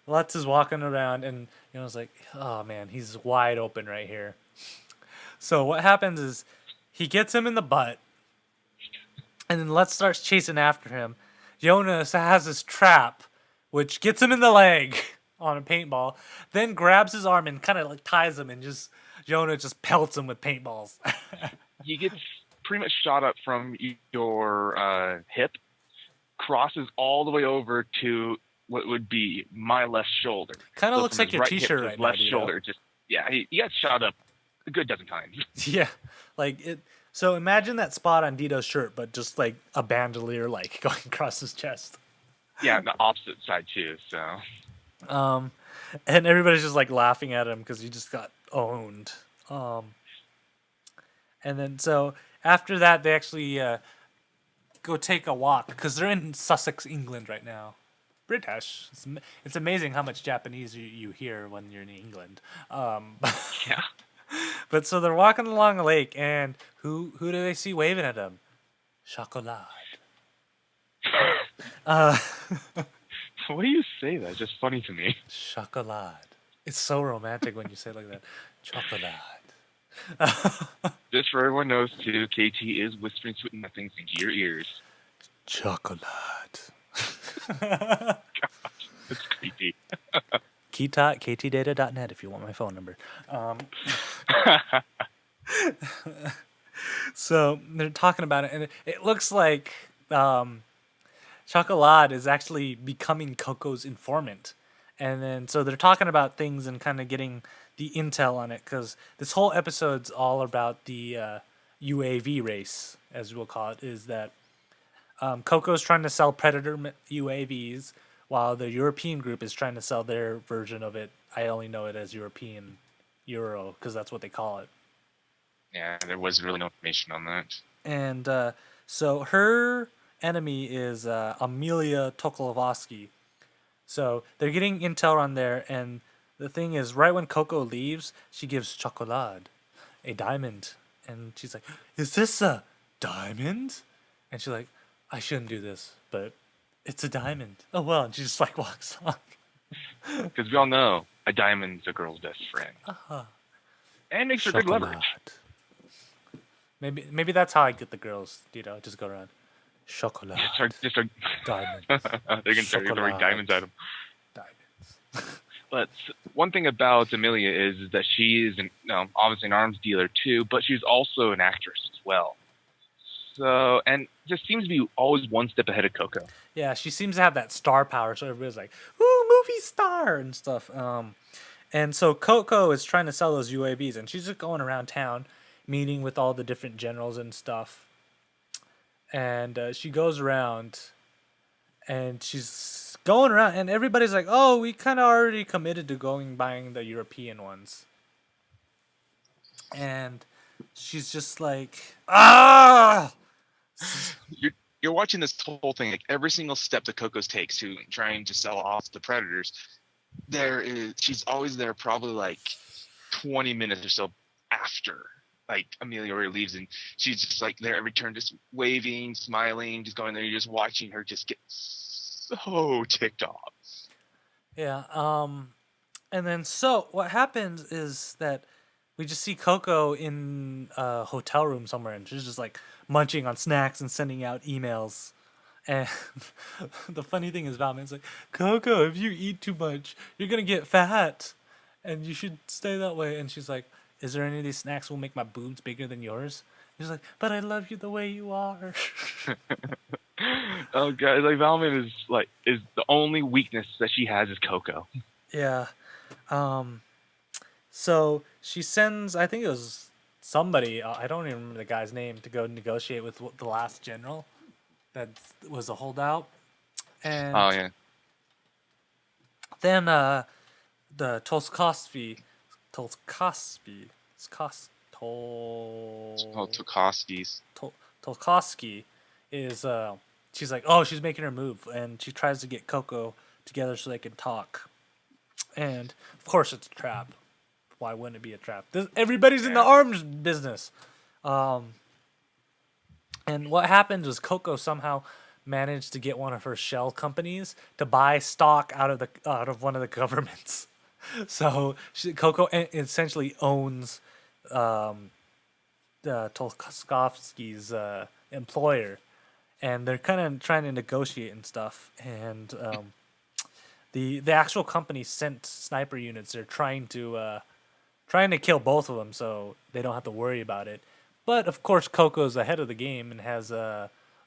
A: Lutz is walking around, and it's like, oh man, he's wide open right here. So what happens is he gets him in the butt, and then Lutz starts chasing after him. Jonas has his trap, which gets him in the leg on a paintball, then grabs his arm and kind of like ties him, and Jonah just pelts him with paintballs.
B: He gets pretty much shot up from your hip, crosses all the way over to what would be my left shoulder.
A: Kind of looks
B: from
A: like
B: his
A: your
B: right hip
A: t-shirt
B: to his
A: right now,
B: left
A: Dito.
B: shoulder. He got shot up a good dozen times.
A: Yeah, like it. So imagine that spot on Dito's shirt, but just like a bandolier, like going across his chest.
B: Yeah, the opposite side too. So.
A: And everybody's just like laughing at him because he just got owned. And then so after that, they actually go take a walk because they're in Sussex, England right now. British. It's amazing how much Japanese you hear when you're in England.
B: Yeah.
A: But so they're walking along a lake, and who do they see waving at them? Chocolade.
B: What do you say? That's just funny to me.
A: Chocolade. It's so romantic when you say it like that. Chocolade.
B: Just for everyone knows too, KT is whispering sweet nothings into your ears.
A: Chocolade.
B: That's creepy.
A: Ktdata.net if you want my phone number. So they're talking about it, and it looks like Chocolade is actually becoming Coco's informant. And then so they're talking about things and kind of getting the intel on it, because this whole episode's all about the UAV race, as we'll call it, is that Coco's trying to sell Predator UAVs while the European group is trying to sell their version of it. I only know it as European Euro because that's what they call it.
C: Yeah, there was really no information on that.
A: And so her enemy is Amelia Tokolovsky. So they're getting intel on there, and the thing is, right when Coco leaves, she gives chocolade, a diamond, and she's like, "Is this a diamond?" And she's like, "I shouldn't do this, but it's a diamond." Oh well, and she just like walks off.
C: Because we all know a diamond's a girl's best friend. And makes her good leverage.
A: Maybe that's how I get the girls. Just go around. Chocolate.
C: Just a
A: Diamonds.
C: they can start throwing diamonds at him.
A: Diamonds.
C: But one thing about Amelia is that she is obviously an arms dealer too, but she's also an actress as well. So, and just seems to be always one step ahead of Coco.
A: Yeah, she seems to have that star power, so everybody's like, "Ooh, movie star!" and stuff. And so Coco is trying to sell those UAVs, and she's just going around town, meeting with all the different generals and stuff. And she goes around, and she's going around, and everybody's like, "Oh, we kind of already committed to buying the European ones." And she's just like, "Ah!"
C: You're watching this whole thing, like every single step that Coco's takes to trying to sell off the Predators. She's always there, probably like 20 minutes or so after like Amelia already leaves, and she's just like there every turn, just waving, smiling, just going there. You're just watching her just get so ticked off.
A: Yeah. And then so what happens is that we just see Coco in a hotel room somewhere, and she's just like munching on snacks and sending out emails. And the funny thing is, Valman's like, "Coco, if you eat too much, you're gonna get fat, and you should stay that way." And she's like, "Is there any of these snacks will make my boobs bigger than yours?" He's like, "But I love you the way you are."
C: Oh god, like Valman is the only weakness that she has is Coco.
A: Yeah. So she sends, I think it was somebody, I don't even remember the guy's name, to go negotiate with the last general that was a holdout. And
C: Oh yeah.
A: then the Tolkosky is she's like, oh, she's making her move, and she tries to get Coco together so they can talk. And of course it's a trap. Why wouldn't it be a trap? Everybody's in the arms business. And what happened was Coco somehow managed to get one of her shell companies to buy stock out of one of the governments. So Coco essentially owns the Tolkosky's employer, and they're kind of trying to negotiate and stuff. And the actual company sent sniper units. They're trying to kill both of them, so they don't have to worry about it. But of course, Coco's ahead of the game and has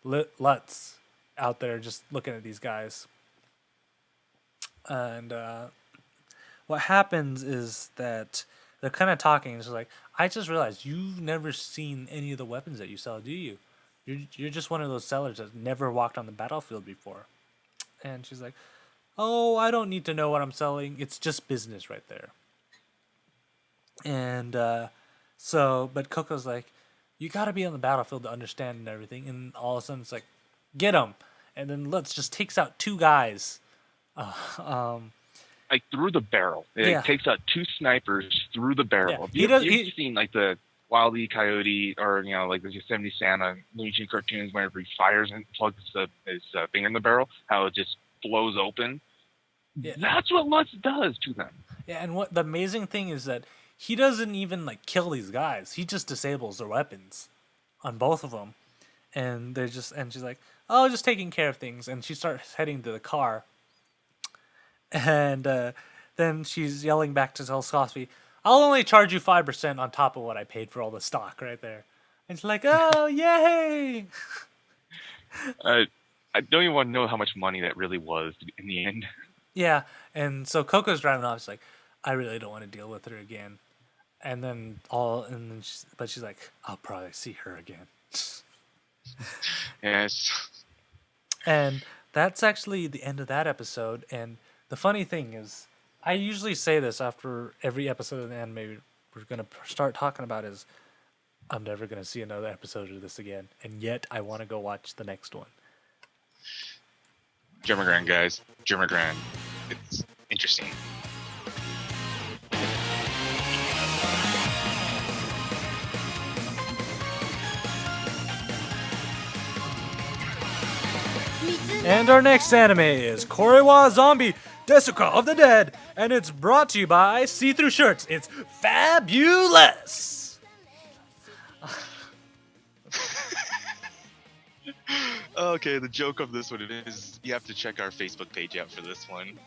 A: Lutz out there just looking at these guys. And what happens is that they're kind of talking. It's like, I just realized you've never seen any of the weapons that you sell, do you? You're just one of those sellers that never walked on the battlefield before. And she's like, oh, I don't need to know what I'm selling. It's just business right there. And but Coco's like, you got to be on the battlefield to understand and everything. And all of a sudden it's like, get him. And then Lutz just takes out two guys.
C: Like through the barrel. It takes out two snipers through the barrel.
A: Yeah.
C: You've seen like the Wile E. Coyote or like the Yosemite Santa Looney Tunes cartoons whenever he fires and plugs his finger in the barrel, how it just blows open. Yeah. That's what Lutz does to them.
A: Yeah, and what the amazing thing is that he doesn't even like kill these guys. He just disables their weapons on both of them. And she's like, oh, just taking care of things. And she starts heading to the car. And then she's yelling back to Tolkosky, I'll only charge you 5% on top of what I paid for all the stock right there. And she's like, oh, yay!
C: I don't even want to know how much money that really was in the end.
A: Yeah, and so Coco's driving off. She's like, I really don't want to deal with her again. But she's like, I'll probably see her again.
C: Yes.
A: And that's actually the end of that episode. And the funny thing is, I usually say this after every episode of the anime we're gonna start talking about is I'm never gonna see another episode of this again, and yet I want to go watch the next one.
C: Jormungand, guys. Jormungand. It's interesting.
A: And our next anime is Korewa Zombie Desu-ka of the Dead, and it's brought to you by See-Through Shirts. It's fabulous!
C: Okay, the joke of this one is you have to check our Facebook page out for this one.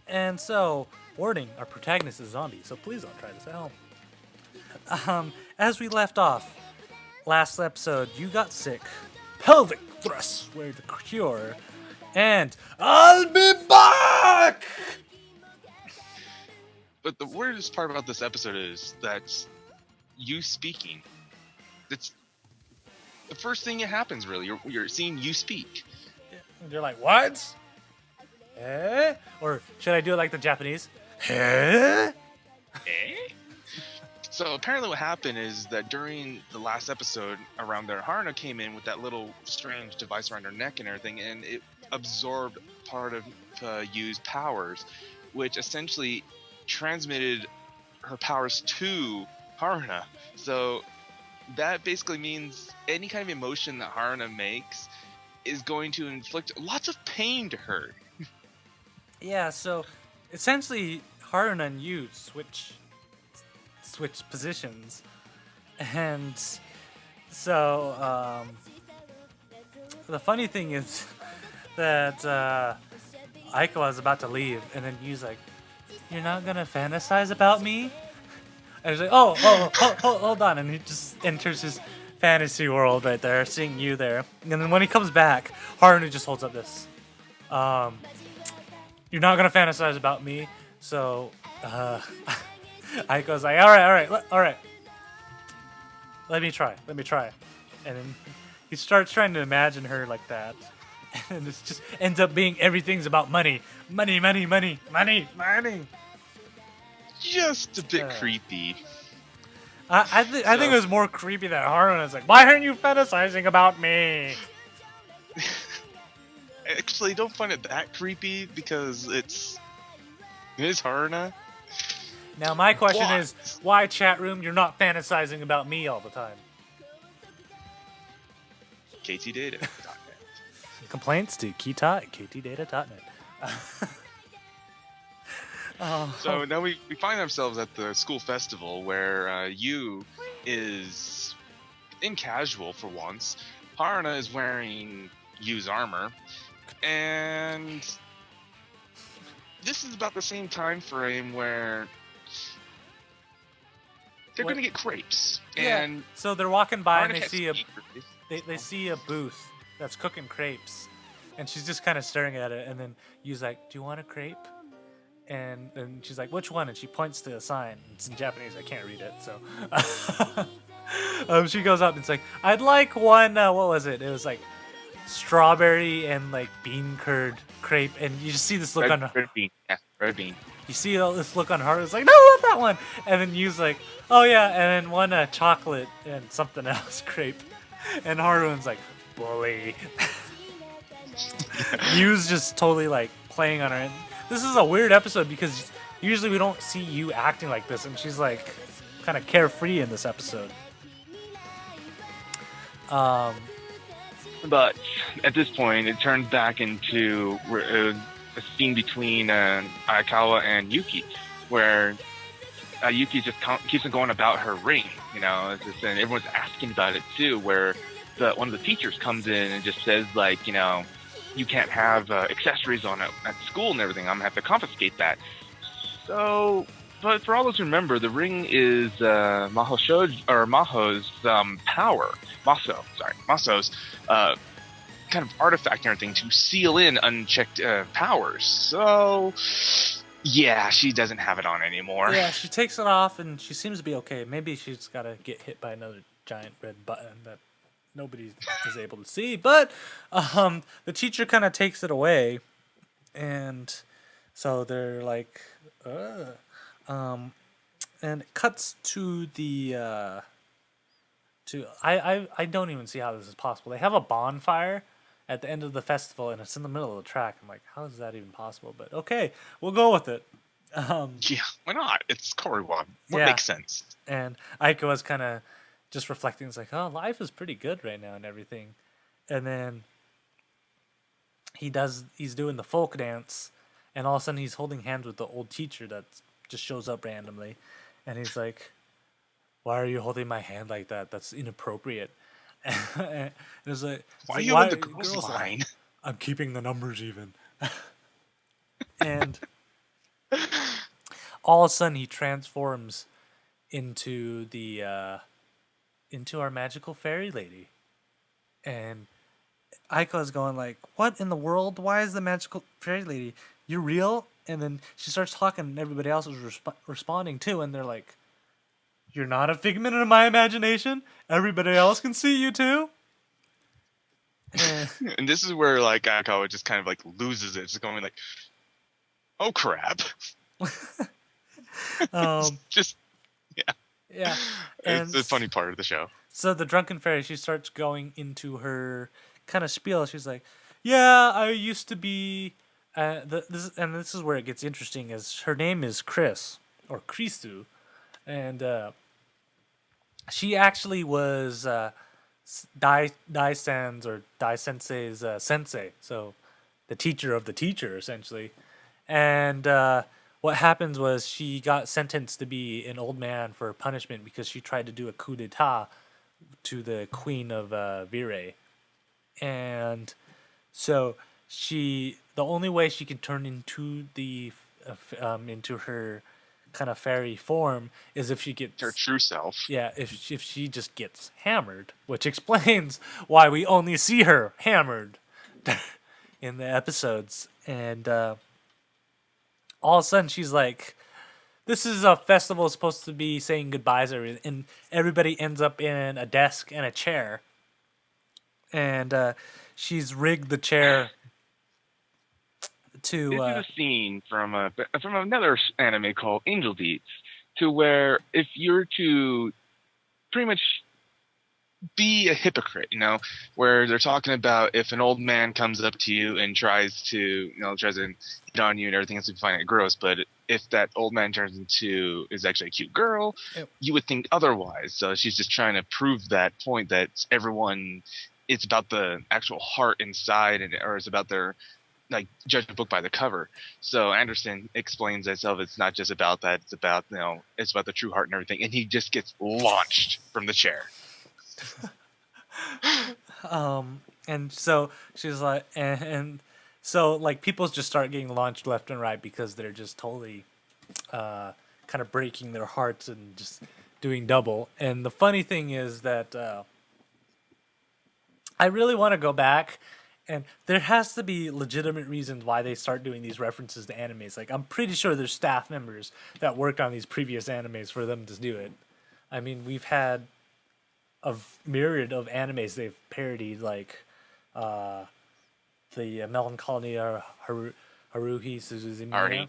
A: And so, warning, our protagonist is a zombie, so please don't try this at home. As we left off, last episode, you got sick. Pelvic thrusts were the cure. And I'll be back!
C: But the weirdest part about this episode is that you speaking. It's the first thing that happens, really. You're seeing you speak.
A: And you're like, what? Eh? Or should I do it like the Japanese? Eh?
C: So apparently what happened is that during the last episode around there, Haruna came in with that little strange device around her neck and everything, and it absorbed part of Yu's powers, which essentially transmitted her powers to Haruna. So that basically means any kind of emotion that Haruna makes is going to inflict lots of pain to her.
A: Yeah, so essentially Haruna and Yu switch positions. And so the funny thing is that Aiko was about to leave, and then Yu's like, "You're not gonna fantasize about me?" And he's like, "Oh, hold on," and he just enters his fantasy world right there, seeing you there. And then when he comes back, Haruna just holds up this. You're not gonna fantasize about me, so Aiko's like, all right. Let me try. And then he starts trying to imagine her like that. And it just ends up being everything's about money. Money.
C: Just a bit creepy.
A: I think it was more creepy that Haruna's like, why aren't you fantasizing about me?
C: Actually, don't find it that creepy because it is Haruna.
A: Now my question
C: What?
A: is, why chat room? You're not fantasizing about me all the time.
C: Ktdata.
A: Complaints to Kita at ktdata.net.
C: So now we find ourselves at the school festival where Yu is in casual for once. Haruna is wearing Yu's armor. And this is about the same time frame where they're going to get crepes.
A: Yeah.
C: And
A: So they're walking by and
C: Haruna
A: they
C: can't
A: see a
C: speak.
A: they see a booth that's cooking crepes, and she's just kind of staring at it. And then Yu's like, "Do you want a crepe?" And then she's like, "Which one?" And she points to a sign. It's in Japanese. I can't read it, so she goes up and it's like, "I'd like one." What was it? It was like strawberry and like bean curd crepe, and you just see this look on
C: Red bean. Yeah, red bean.
A: you see all this look on her. It's like, "No, not that one." And then Yu's like, "Oh yeah," and then one chocolate and something else crepe, and Haru's like, "Bully." Yu's just totally like playing on her. And this is a weird episode because usually we don't see Yu acting like this, and she's like kind of carefree in this episode.
C: But at this point, it turns back into a scene between Aikawa and Yuki, where Yuki just keeps on going about her ring. You know, and everyone's asking about it too. Where one of the teachers comes in and just says, like, you know, you can't have accessories on it at school and everything. I'm gonna have to confiscate that. So, but for all those who remember, the ring is Maho's power. Maso's kind of artifact and everything to seal in unchecked powers. So, yeah, she doesn't have it on anymore.
A: Yeah, she takes it off and she seems to be okay. Maybe she's got to get hit by another giant red button that nobody is able to see. But the teacher kind of takes it away, and so they're like, and it cuts to the I don't even see how this is possible. They have a bonfire at the end of the festival, and it's in the middle of the track. I'm like, how is that even possible? But okay, we'll go with it.
C: Yeah, why not? It's Korriwan. What
A: Yeah.
C: makes sense?
A: And Aiko was kind of just reflecting. It's like, oh, life is pretty good right now and everything. And then he's doing the folk dance, and all of a sudden he's holding hands with the old teacher that just shows up randomly, and he's like, "Why are you holding my hand like that? That's inappropriate." And it's like,
C: Why are
A: like,
C: you in the girls' line?
A: I'm keeping the numbers even. And all of a sudden he transforms into the into our magical fairy lady, and Aiko's going like, "What in the world? Why is the magical fairy lady? You're real?" And then she starts talking, and everybody else is responding too, and they're like, "You're not a figment of my imagination. Everybody else can see you too."
C: And this is where like Aikawa just kind of like loses it. It's going like, oh crap. Just
A: Yeah,
C: it's the funny part of the show.
A: So the drunken fairy, she starts going into her kind of spiel. She's like, "Yeah, I used to be." This is where it gets interesting. Is her name is Chris or Krisu, and she actually was Dai-san's or Dai-sensei's sensei, so the teacher of the teacher essentially. And what happens was she got sentenced to be an old man for punishment because she tried to do a Ktdata to the queen of Vire. And so the only way she can turn into into her kind of fairy form is if she gets
C: Her true self.
A: Yeah, if she just gets hammered, which explains why we only see her hammered in the episodes. And all of a sudden she's like, this is a festival supposed to be saying goodbyes, and everybody ends up in a desk and a chair. And she's rigged the chair to.
C: This is a scene from another anime called Angel Beats, to where if you're to pretty much be a hypocrite, where they're talking about if an old man comes up to you and tries to hit on you and everything else, you find it gross, but if that old man is actually a cute girl, you would think otherwise. So she's just trying to prove that point that it's about the actual heart inside, or it's about their judge a book by the cover. So Anderson explains himself. It's not just about that. It's about it's about the true heart and everything. And he just gets launched from the chair.
A: And so she's like, and so like people just start getting launched left and right because they're just totally kind of breaking their hearts and just doing double. And the funny thing is that I really want to go back, and there has to be legitimate reasons why they start doing these references to animes. Like, I'm pretty sure there's staff members that worked on these previous animes for them to do it. I mean, we've had a myriad of animes they've parodied, like the Melancholia Haruhi Suzumiya.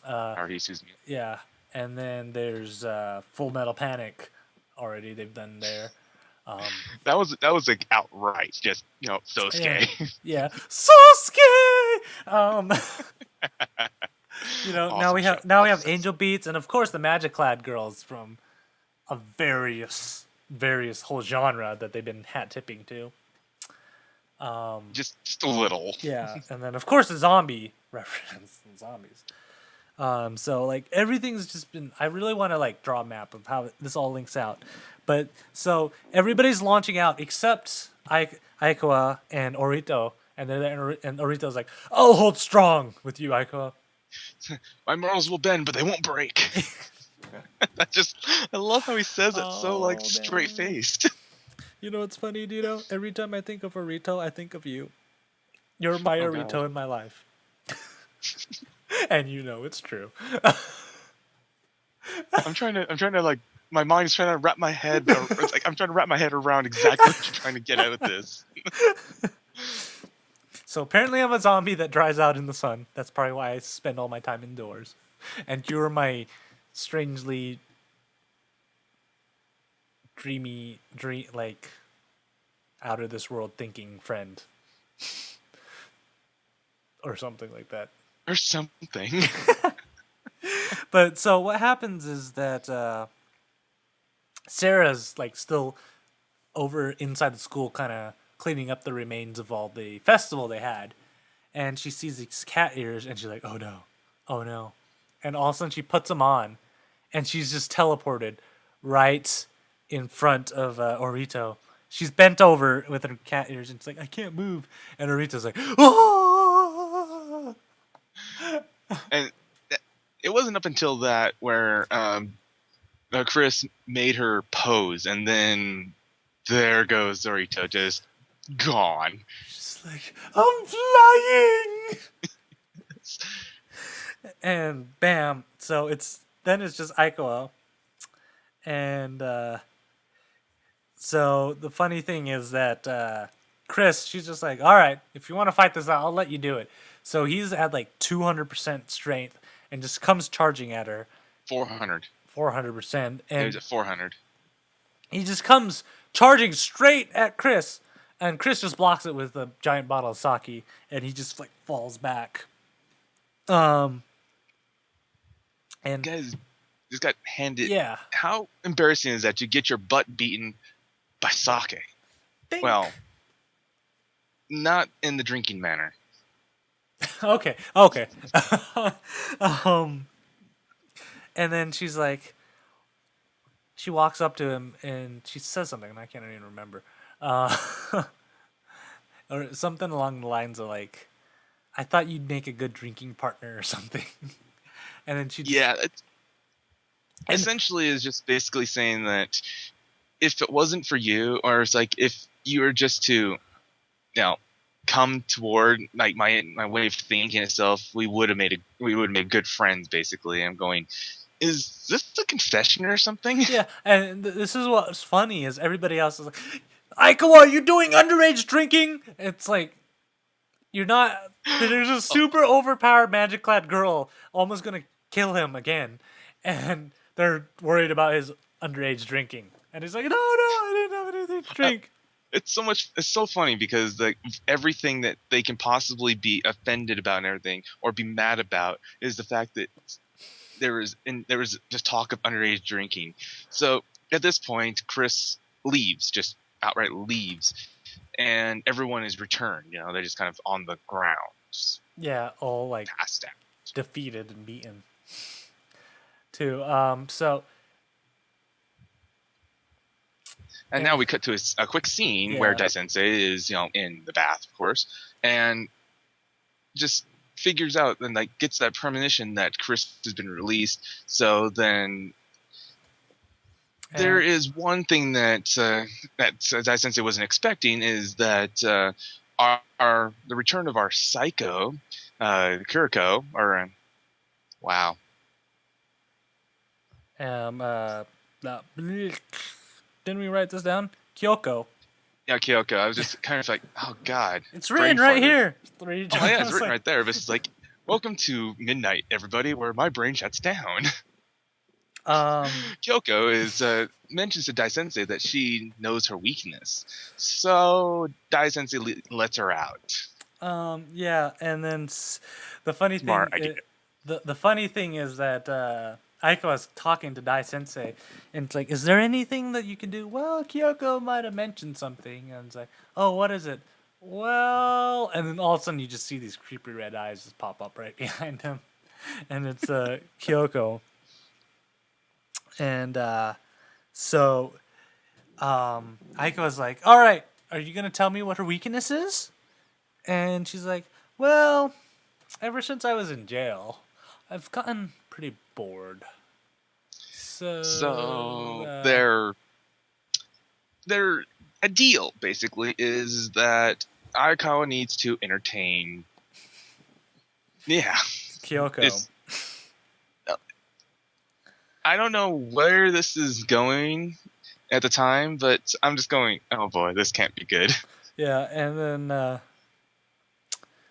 C: Haruhi Suzumiya.
A: Yeah, and then there's Full Metal Panic already they've done there.
C: That was like outright just Sosuke.
A: Yeah, Sosuke.
C: Awesome
A: now we have Angel Beats, and of course the Magic Clad girls from a various whole genre that they've been hat tipping to.
C: Just a little.
A: Yeah, and then of course the zombie reference, zombies. So like everything's just been. I really want to like draw a map of how this all links out, but so everybody's launching out except Aikoa and Orito, and Orito's like, "I'll hold strong with you, Aikoa."
C: My morals will bend, but they won't break. I love how he says it so straight faced.
A: You know what's funny, Dito? Every time I think of Orito, I think of you. You're my Orito in my life. And it's true.
C: I'm trying to my mind is trying to wrap my head. It's like I'm trying to wrap my head around exactly what you're trying to get out of this.
A: So apparently I'm a zombie that dries out in the sun. That's probably why I spend all my time indoors. And you're my strangely dreamy, like out of this world thinking friend. Or something like that.
C: Or something.
A: But so what happens is that Sarah's like still over inside the school kind of cleaning up the remains of all the festival they had. And she sees these cat ears and she's like, oh no, oh no. And all of a sudden she puts them on and she's just teleported right in front of Orito. She's bent over with her cat ears and she's like, I can't move. And Orito's like, oh!
C: And it wasn't up until that where Chris made her pose, and then there goes Zorito, just gone.
A: She's like, I'm flying! And bam. So it's just Aikawa. And so the funny thing is that Chris, she's just like, all right, if you want to fight this out, I'll let you do it. So he's at like 200% strength and just comes charging at her.
C: 400.
A: 400%.
C: And he was at 400.
A: He just comes charging straight at Chris. And Chris just blocks it with a giant bottle of sake. And he just like falls back. And
C: Guys just got handed.
A: Yeah.
C: How embarrassing is that to get your butt beaten by sake?
A: Think.
C: Well, not in the drinking manner.
A: Okay. And then she's like, she walks up to him and she says something, and I can't even remember. Or something along the lines of like, I thought you'd make a good drinking partner or something. And then she
C: essentially is just basically saying that if it wasn't for you, or it's like if you were just to, come toward like my way of thinking itself, we would have made good friends. Basically, I'm going. Is this a confession or something?
A: Yeah, and this is what's funny is everybody else is like, Aikawa, you doing underage drinking? It's like, you're not. There's a super overpowered magic-clad girl almost gonna kill him again, and they're worried about his underage drinking. And he's like, no, I didn't have anything to drink.
C: It's so funny because like everything that they can possibly be offended about and everything or be mad about is the fact that there was just talk of underage drinking. So at this point, Chris just outright leaves, and everyone is returned. They're just kind of on the ground.
A: Yeah, all like
C: passed out,
A: defeated and beaten. Too. So.
C: And now we cut to a quick scene where Dai Sensei is, in the bath, of course, and just figures out and like gets that premonition that Chris has been released. So then there is one thing that Dai Sensei wasn't expecting is that the return of our psycho, Kuroko, or wow.
A: Didn't we write this down? Kyoko.
C: Yeah, Kyoko. I was just kind of like, oh god.
A: It's written right here.
C: Oh yeah, it's written right there. But it's like, welcome to midnight, everybody, where my brain shuts down. Kyoko is mentions to Dai Sensei that she knows her weakness, so Dai Sensei lets her out.
A: Yeah, and then the funny thing, the funny thing is that Aiko was talking to Dai Sensei, and it's like, is there anything that you can do? Well, Kyoko might have mentioned something, and it's like, oh, what is it? Well, and then all of a sudden you just see these creepy red eyes just pop up right behind him, and it's Kyoko. And so Aiko was like, all right, are you going to tell me what her weakness is? And she's like, well, ever since I was in jail, I've gotten pretty bored. So
C: they're a deal basically is that Aikawa needs to entertain. Yeah,
A: Kyoko.
C: I don't know where this is going at the time, but I'm just going, oh boy, this can't be good.
A: Yeah, and then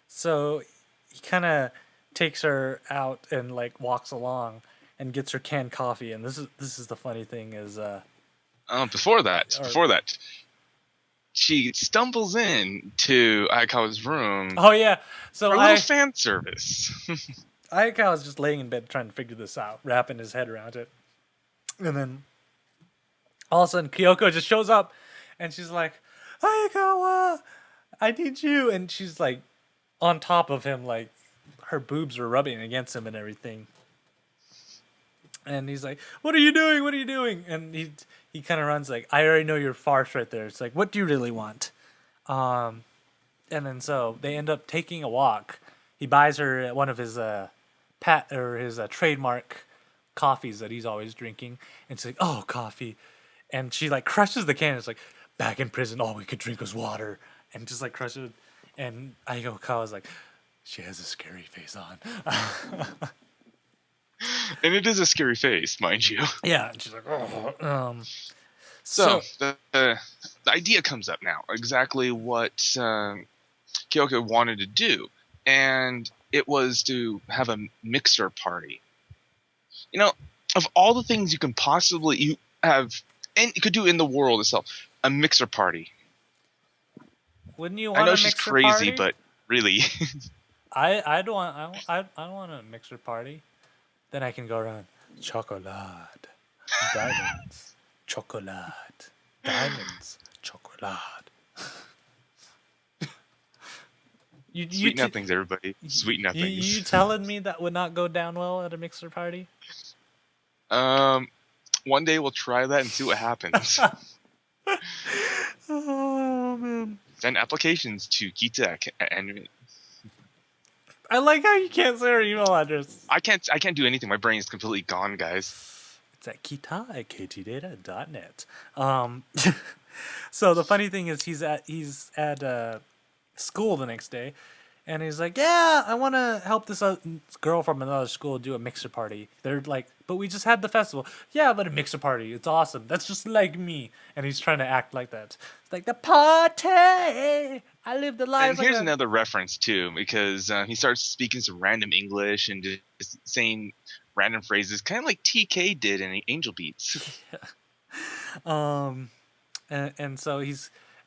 A: so he kind of takes her out and like walks along and gets her canned coffee. And this is the funny thing is
C: Before that,
A: or
C: she stumbles in to Aikawa's room
A: oh yeah, so
C: for a little fan service.
A: Ayaka was just laying in bed trying to figure this out, wrapping his head around it, and then all of a sudden Kyoko just shows up, and she's like, Ayakawa, I need you, and she's like on top of him, like her boobs were rubbing against him and everything. And he's like, "What are you doing? What are you doing?" And he kind of runs like, "I already know your farce right there." It's like, "What do you really want?" And then so they end up taking a walk. He buys her one of his his trademark coffees that he's always drinking, and she's like, "Oh, coffee," and she like crushes the can. It's like, "Back in prison, all we could drink was water," and just like crushes it. And Ayakawa's like, "She has a scary face on."
C: And it is a scary face, mind you.
A: Yeah, and she's like, "Oh."
C: So the idea comes up now, exactly what Kyoko wanted to do, and it was to have a mixer party. You know, of all the things you can possibly have, and you could do in the world itself, a mixer party.
A: Wouldn't you want
C: I know
A: a
C: she's
A: mixer
C: crazy,
A: party?
C: but really,
A: I don't want a mixer party. Then I can go around chocolate, diamonds, chocolate, diamonds, chocolate.
C: sweet nothings, everybody. Sweet nothings.
A: You telling me that would not go down well at a mixer party?
C: One day we'll try that and see what happens.
A: Oh man!
C: Send applications to Kita, and
A: I like how you can't say our email address.
C: I can't do anything. My brain is completely gone, guys.
A: It's at Ktdata.net. So the funny thing is he's at school the next day, and he's like, "Yeah, I want to help this girl from another school do a mixer party." They're like, "But we just had the festival." "Yeah, but a mixer party, it's awesome. That's just like me." And he's trying to act like that. It's like the party. I live the life.
C: And here's another reference too, because he starts speaking some random English and just saying random phrases, kind of like TK did in Angel Beats.
A: And so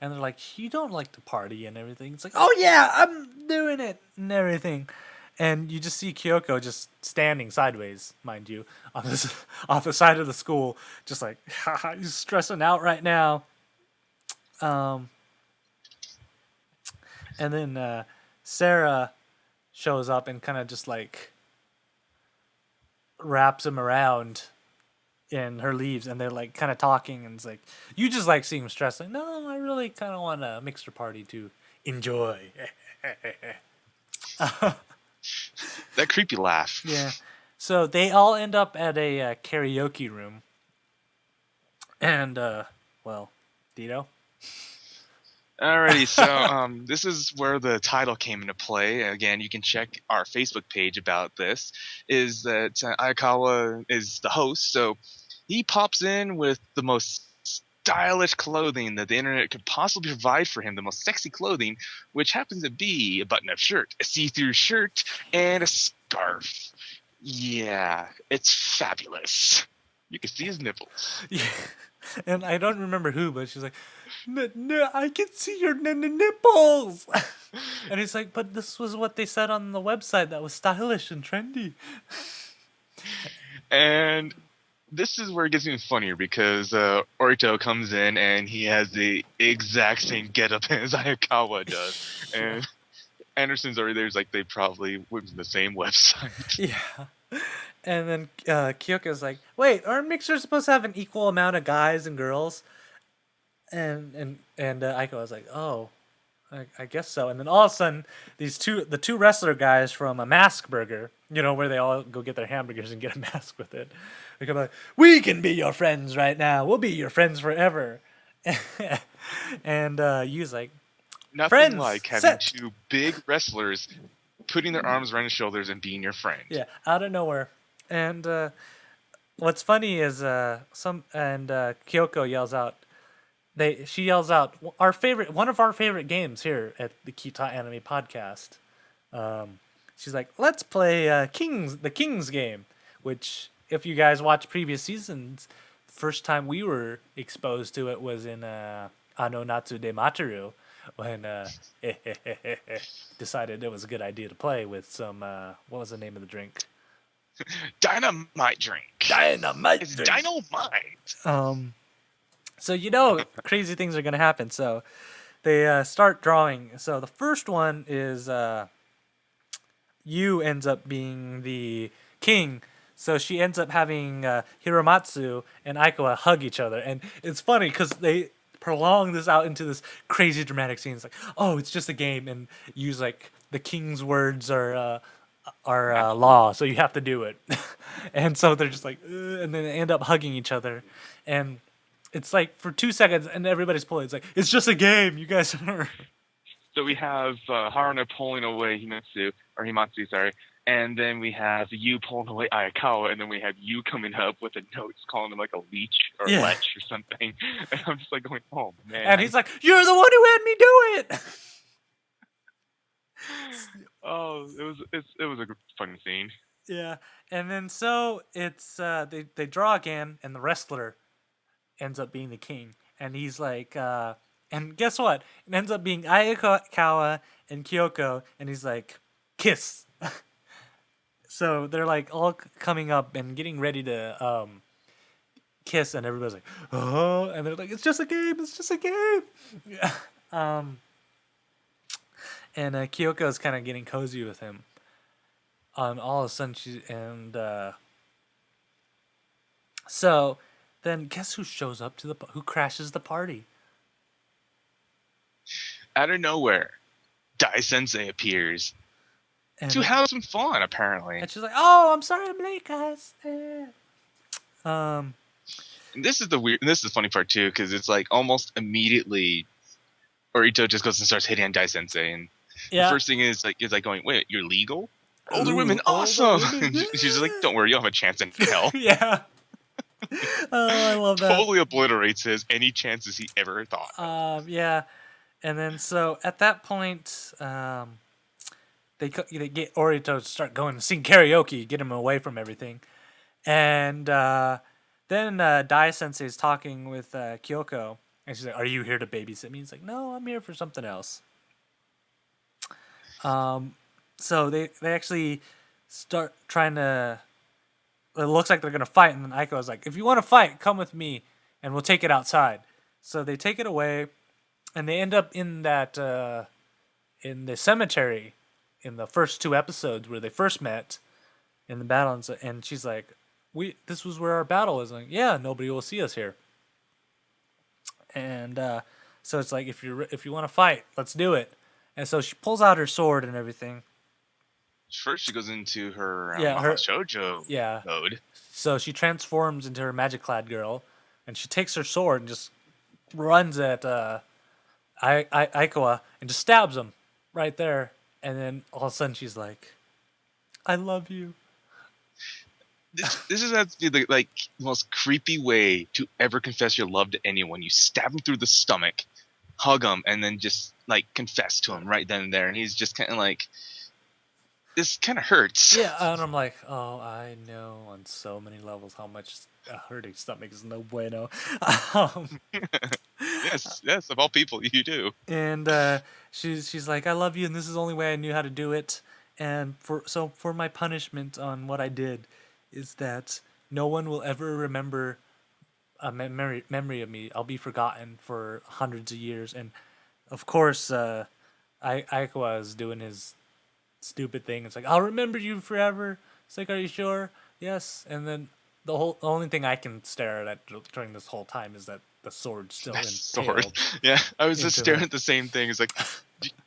A: and they're like, "You don't like to party and everything." It's like, "Oh yeah, I'm doing it and everything." And you just see Kyoko just standing sideways, mind you, on this off the side of the school, just like, haha, he's stressing out right now. And then Sarah shows up and kind of just like wraps him around in her leaves, and they're like kind of talking, and it's like, "You just like seeing him stressed." Like, "No, I really kind of want a mixer party to enjoy."
C: That creepy laugh.
A: Yeah. So they all end up at a karaoke room, and well, Dito.
C: Alrighty, so this is where the title came into play. Again, you can check our Facebook page about this. Is that Ayakawa is the host, so he pops in with the most stylish clothing that the internet could possibly provide for him, the most sexy clothing, which happens to be a button-up shirt, a see-through shirt, and a scarf. Yeah, it's fabulous. You can see his nipples.
A: Yeah. And I don't remember who, but she's like, "No, I can see your nipples." And he's like, "But this was what they said on the website that was stylish and trendy."
C: And this is where it gets even funnier, because Orito comes in and he has the exact same getup as Ayakawa does. And Anderson's already there. He's like, they probably went to the same website.
A: Yeah. And then Kyoko's like, "Wait, aren't mixers supposed to have an equal amount of guys and girls?" And Aiko was like, "Oh, I guess so." And then all of a sudden, the two wrestler guys from a Mask Burger, where they all go get their hamburgers and get a mask with it, they come like, "We can be your friends right now. We'll be your friends forever." And Yu's like,
C: Nothing
A: "Friends,
C: like having
A: set."
C: two big wrestlers putting their arms around his shoulders and being your friend.
A: Yeah, out of nowhere. And what's funny is Kyoko yells out. She yells out one of our favorite games here at the Kita Anime Podcast. Um, she's like, "Let's play the Kings game," which, if you guys watch previous seasons, first time we were exposed to it was in Ano Natsu de Materu, when decided it was a good idea to play with some what was the name of the drink?
C: Dynamite drink.
A: Dynamite.
C: It's dynamite.
A: So crazy things are gonna happen. So they start drawing. So the first one is Yu ends up being the king. So she ends up having Hiramatsu and Aikawa hug each other, and it's funny because they prolong this out into this crazy dramatic scene. It's like, oh, it's just a game, and Yu's like, the king's words are law, so you have to do it. And so they're just like, and then they end up hugging each other, and it's like for 2 seconds, and everybody's pulling. It's like, it's just a game, you guys are.
C: So we have Haruna pulling away Himatsu, sorry, and then we have you pulling away Ayakawa, and then we have you coming up with a note calling him like a leech or lech or something. And I'm just like going, oh man.
A: And he's like, you're the one who had me do it.
C: Oh, it was a funny scene.
A: Yeah, and then so it's they draw again, and the wrestler ends up being the king, and he's like, and guess what? It ends up being Ayakawa and Kyoko, and he's like, kiss. So they're like all coming up and getting ready to kiss, and everybody's like, oh, and they're like, it's just a game, it's just a game. Yeah. And Kyoko is kind of getting cozy with him. All of a sudden, so then guess who shows up who crashes the party?
C: Out of nowhere, Dai Sensei appears to have some fun, apparently.
A: And she's like, "Oh, I'm sorry, I'm late, guys."
C: And this is the funny part too, because it's like almost immediately, Orito just goes and starts hitting on Dai Sensei, and the first thing is like going, "Wait, you're legal? Older women, awesome!" Women, yeah. She's like, "Don't worry, you'll have a chance in hell."
A: Yeah. Oh, I love that.
C: Totally obliterates any chances he ever thought.
A: Yeah, and then so at that point, they get Orito to start going to sing karaoke, get him away from everything, and then Dai Sensei is talking with Kyoko, and she's like, "Are you here to babysit me?" He's like, "No, I'm here for something else." So they actually start trying to. It looks like they're gonna fight, and then Aiko is like, "If you want to fight, come with me, and we'll take it outside." So they take it away, and they end up in that in the cemetery, in the first 2 episodes where they first met, in the battle, and she's like, this was where our battle is." Like, yeah, nobody will see us here. And so it's like, if you want to fight, let's do it. And so she pulls out her sword and everything.
C: First, she goes into her shoujo mode.
A: So she transforms into her magic-clad girl, and she takes her sword and just runs at Aikawa and just stabs him right there. And then all of a sudden she's like, "I love you."
C: This is has to be the most creepy way to ever confess your love to anyone. You stab him through the stomach, hug him, and then just confess to him right then and there. And he's just kind of like, this kind of hurts.
A: Yeah, and I'm like, oh, I know on so many levels how much a hurting stomach is no bueno.
C: Yes, of all people, you do.
A: And she's like, "I love you, and this is the only way I knew how to do it. And for my punishment on what I did is that no one will ever remember a memory of me. I'll be forgotten for hundreds of years." And of course, Aikawa is doing his stupid thing. It's like, "I'll remember you forever." It's like, "Are you sure?" "Yes." And then the only thing I can stare at during this whole time is that the sword's still impaled.
C: Yeah, I was just staring at the same thing. It's like,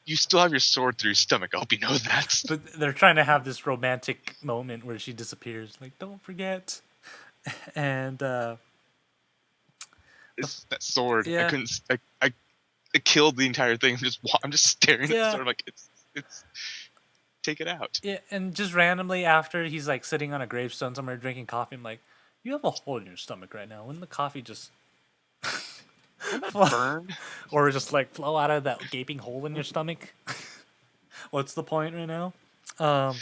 C: you still have your sword through your stomach. I hope you know that.
A: But they're trying to have this romantic moment where she disappears. Like, "Don't forget." And
C: that sword.
A: Yeah.
C: I couldn't. I killed the entire thing. I'm just staring at the sword. Like, it's. Take it out.
A: Yeah, and just randomly after he's sitting on a gravestone somewhere drinking coffee, I'm like, You have a hole in your stomach right now. Wouldn't the coffee just
C: Burn.
A: or just like flow out of that gaping hole in your stomach? What's the point right now? And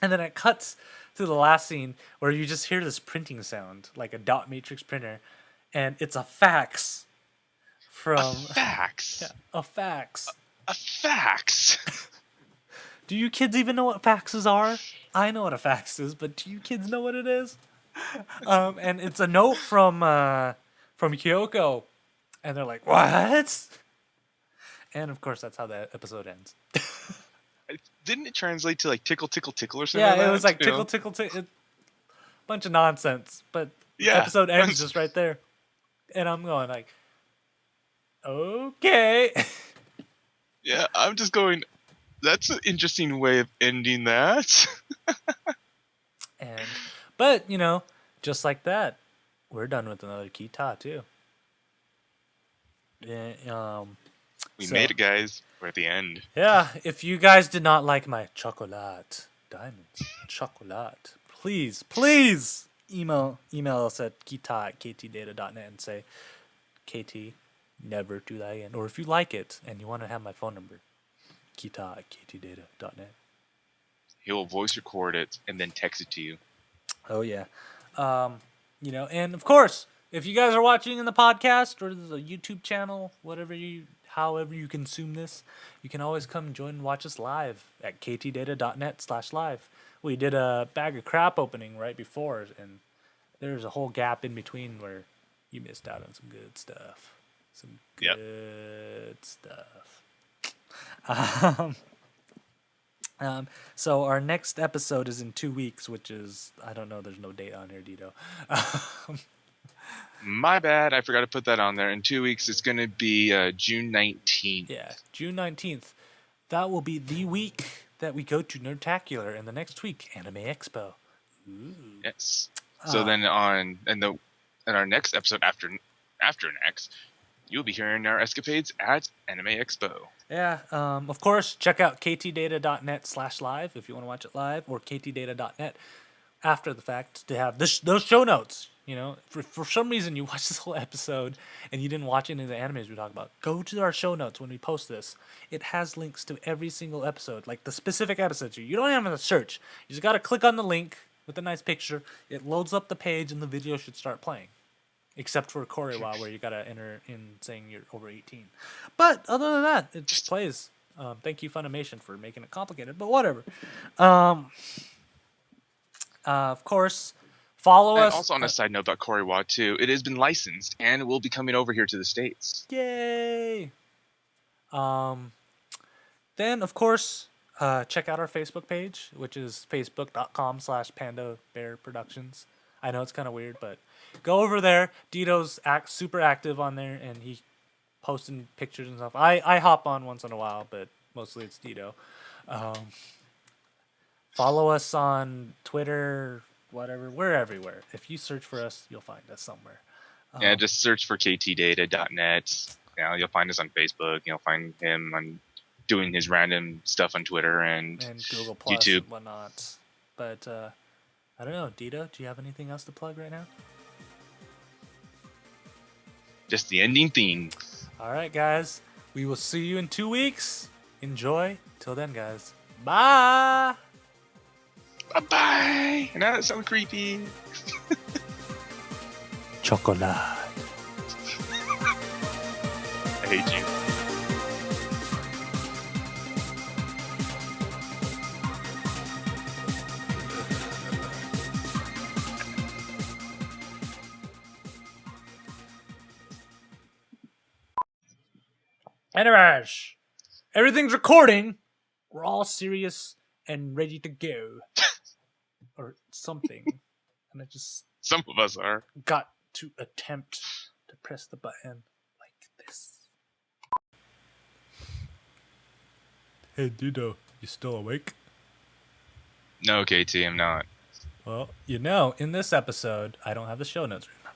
A: then it cuts to the last scene where you just hear this printing sound, like a dot matrix printer, and it's a fax from
C: Fax.
A: yeah, a fax.
C: A fax.
A: Do you kids even know what faxes are? I know what a fax is, but do you kids know what it is? And it's a note from Kyoko, and they're like, "What?" And of course, that's how the episode ends.
C: Didn't it translate to like tickle, tickle, tickle or something?
A: Yeah,
C: like
A: it
C: that,
A: was like
C: you know?
A: tickle, tickle, tickle. Bunch of nonsense, but the
C: Yeah.
A: episode ends just right there, and I'm going like, okay.
C: Yeah, I'm just going. That's an interesting way of ending that.
A: And but just like that, we're done with another Kita too.
C: We
A: So-
C: made it, guys. We're at the end.
A: Yeah, if you guys did not like my chocolate diamonds, chocolate, please email us at kita@ktdata.net and say, KT, never do that again. Or if you like it and you want to have my phone number, kita@ktdata.net.
C: He will voice record it and then text it to you.
A: Oh yeah, and of course, if you guys are watching in the podcast or the YouTube channel, however you consume this, you can always come join and watch us live at ktdata.net/live. We did a bag of crap opening right before, and there's a whole gap in between where you missed out on some good stuff. Some
C: Yep.
A: good stuff. So our next episode is in 2 weeks, which is, I don't know, there's no date on here, Dito.
C: My bad. I forgot to put that on there. In 2 weeks, it's going to be June 19th.
A: Yeah, June 19th. That will be the week that we go to Nerdtacular, and the next week, Anime Expo. Ooh.
C: Yes. So then in our next episode after next, you'll be hearing our escapades at Anime Expo.
A: Yeah, of course, check out ktdata.net/live if you want to watch it live, or ktdata.net after the fact to have those show notes. For some reason you watched this whole episode and you didn't watch any of the animes we talk about, go to our show notes when we post this. It has links to every single episode, like the specific episodes. You don't even have to search. You just got to click on the link with a nice picture. It loads up the page and the video should start playing. Except for Korewa, where you got to enter in saying you're over 18. But other than that, it just plays. Thank you, Funimation, for making it complicated, but whatever. Of course, follow
C: And
A: us.
C: also on a side note about Korewa too, it has been licensed and will be coming over here to the States.
A: Yay! Then, of course, check out our Facebook page, which is facebook.com/Panda Bear Productions. I know it's kind of weird, but go over there. Dito's super active on there, and he posting pictures and stuff. I hop on once in a while, but mostly it's Dito. Follow us on Twitter, whatever. We're everywhere. If you search for us, you'll find us somewhere.
C: Yeah, just search for ktdata.net. You'll find us on Facebook. You'll find him on doing his random stuff on Twitter and
A: Google Plus
C: YouTube.
A: and whatnot. But I don't know, Dito, do you have anything else to plug right now?
C: Just the ending theme.
A: All right, guys. We will see you in 2 weeks. Enjoy. Till then, guys. Bye.
C: Bye-bye. Now that sounds creepy.
A: Chocolate.
C: I hate you.
A: Anyways, everything's recording. We're all serious and ready to go. Or something. And I just
C: Some of us are.
A: got to attempt to press the button like this. Hey, Dito, you still awake?
C: No, KT, I'm not.
A: Well, in this episode, I don't have the show notes written.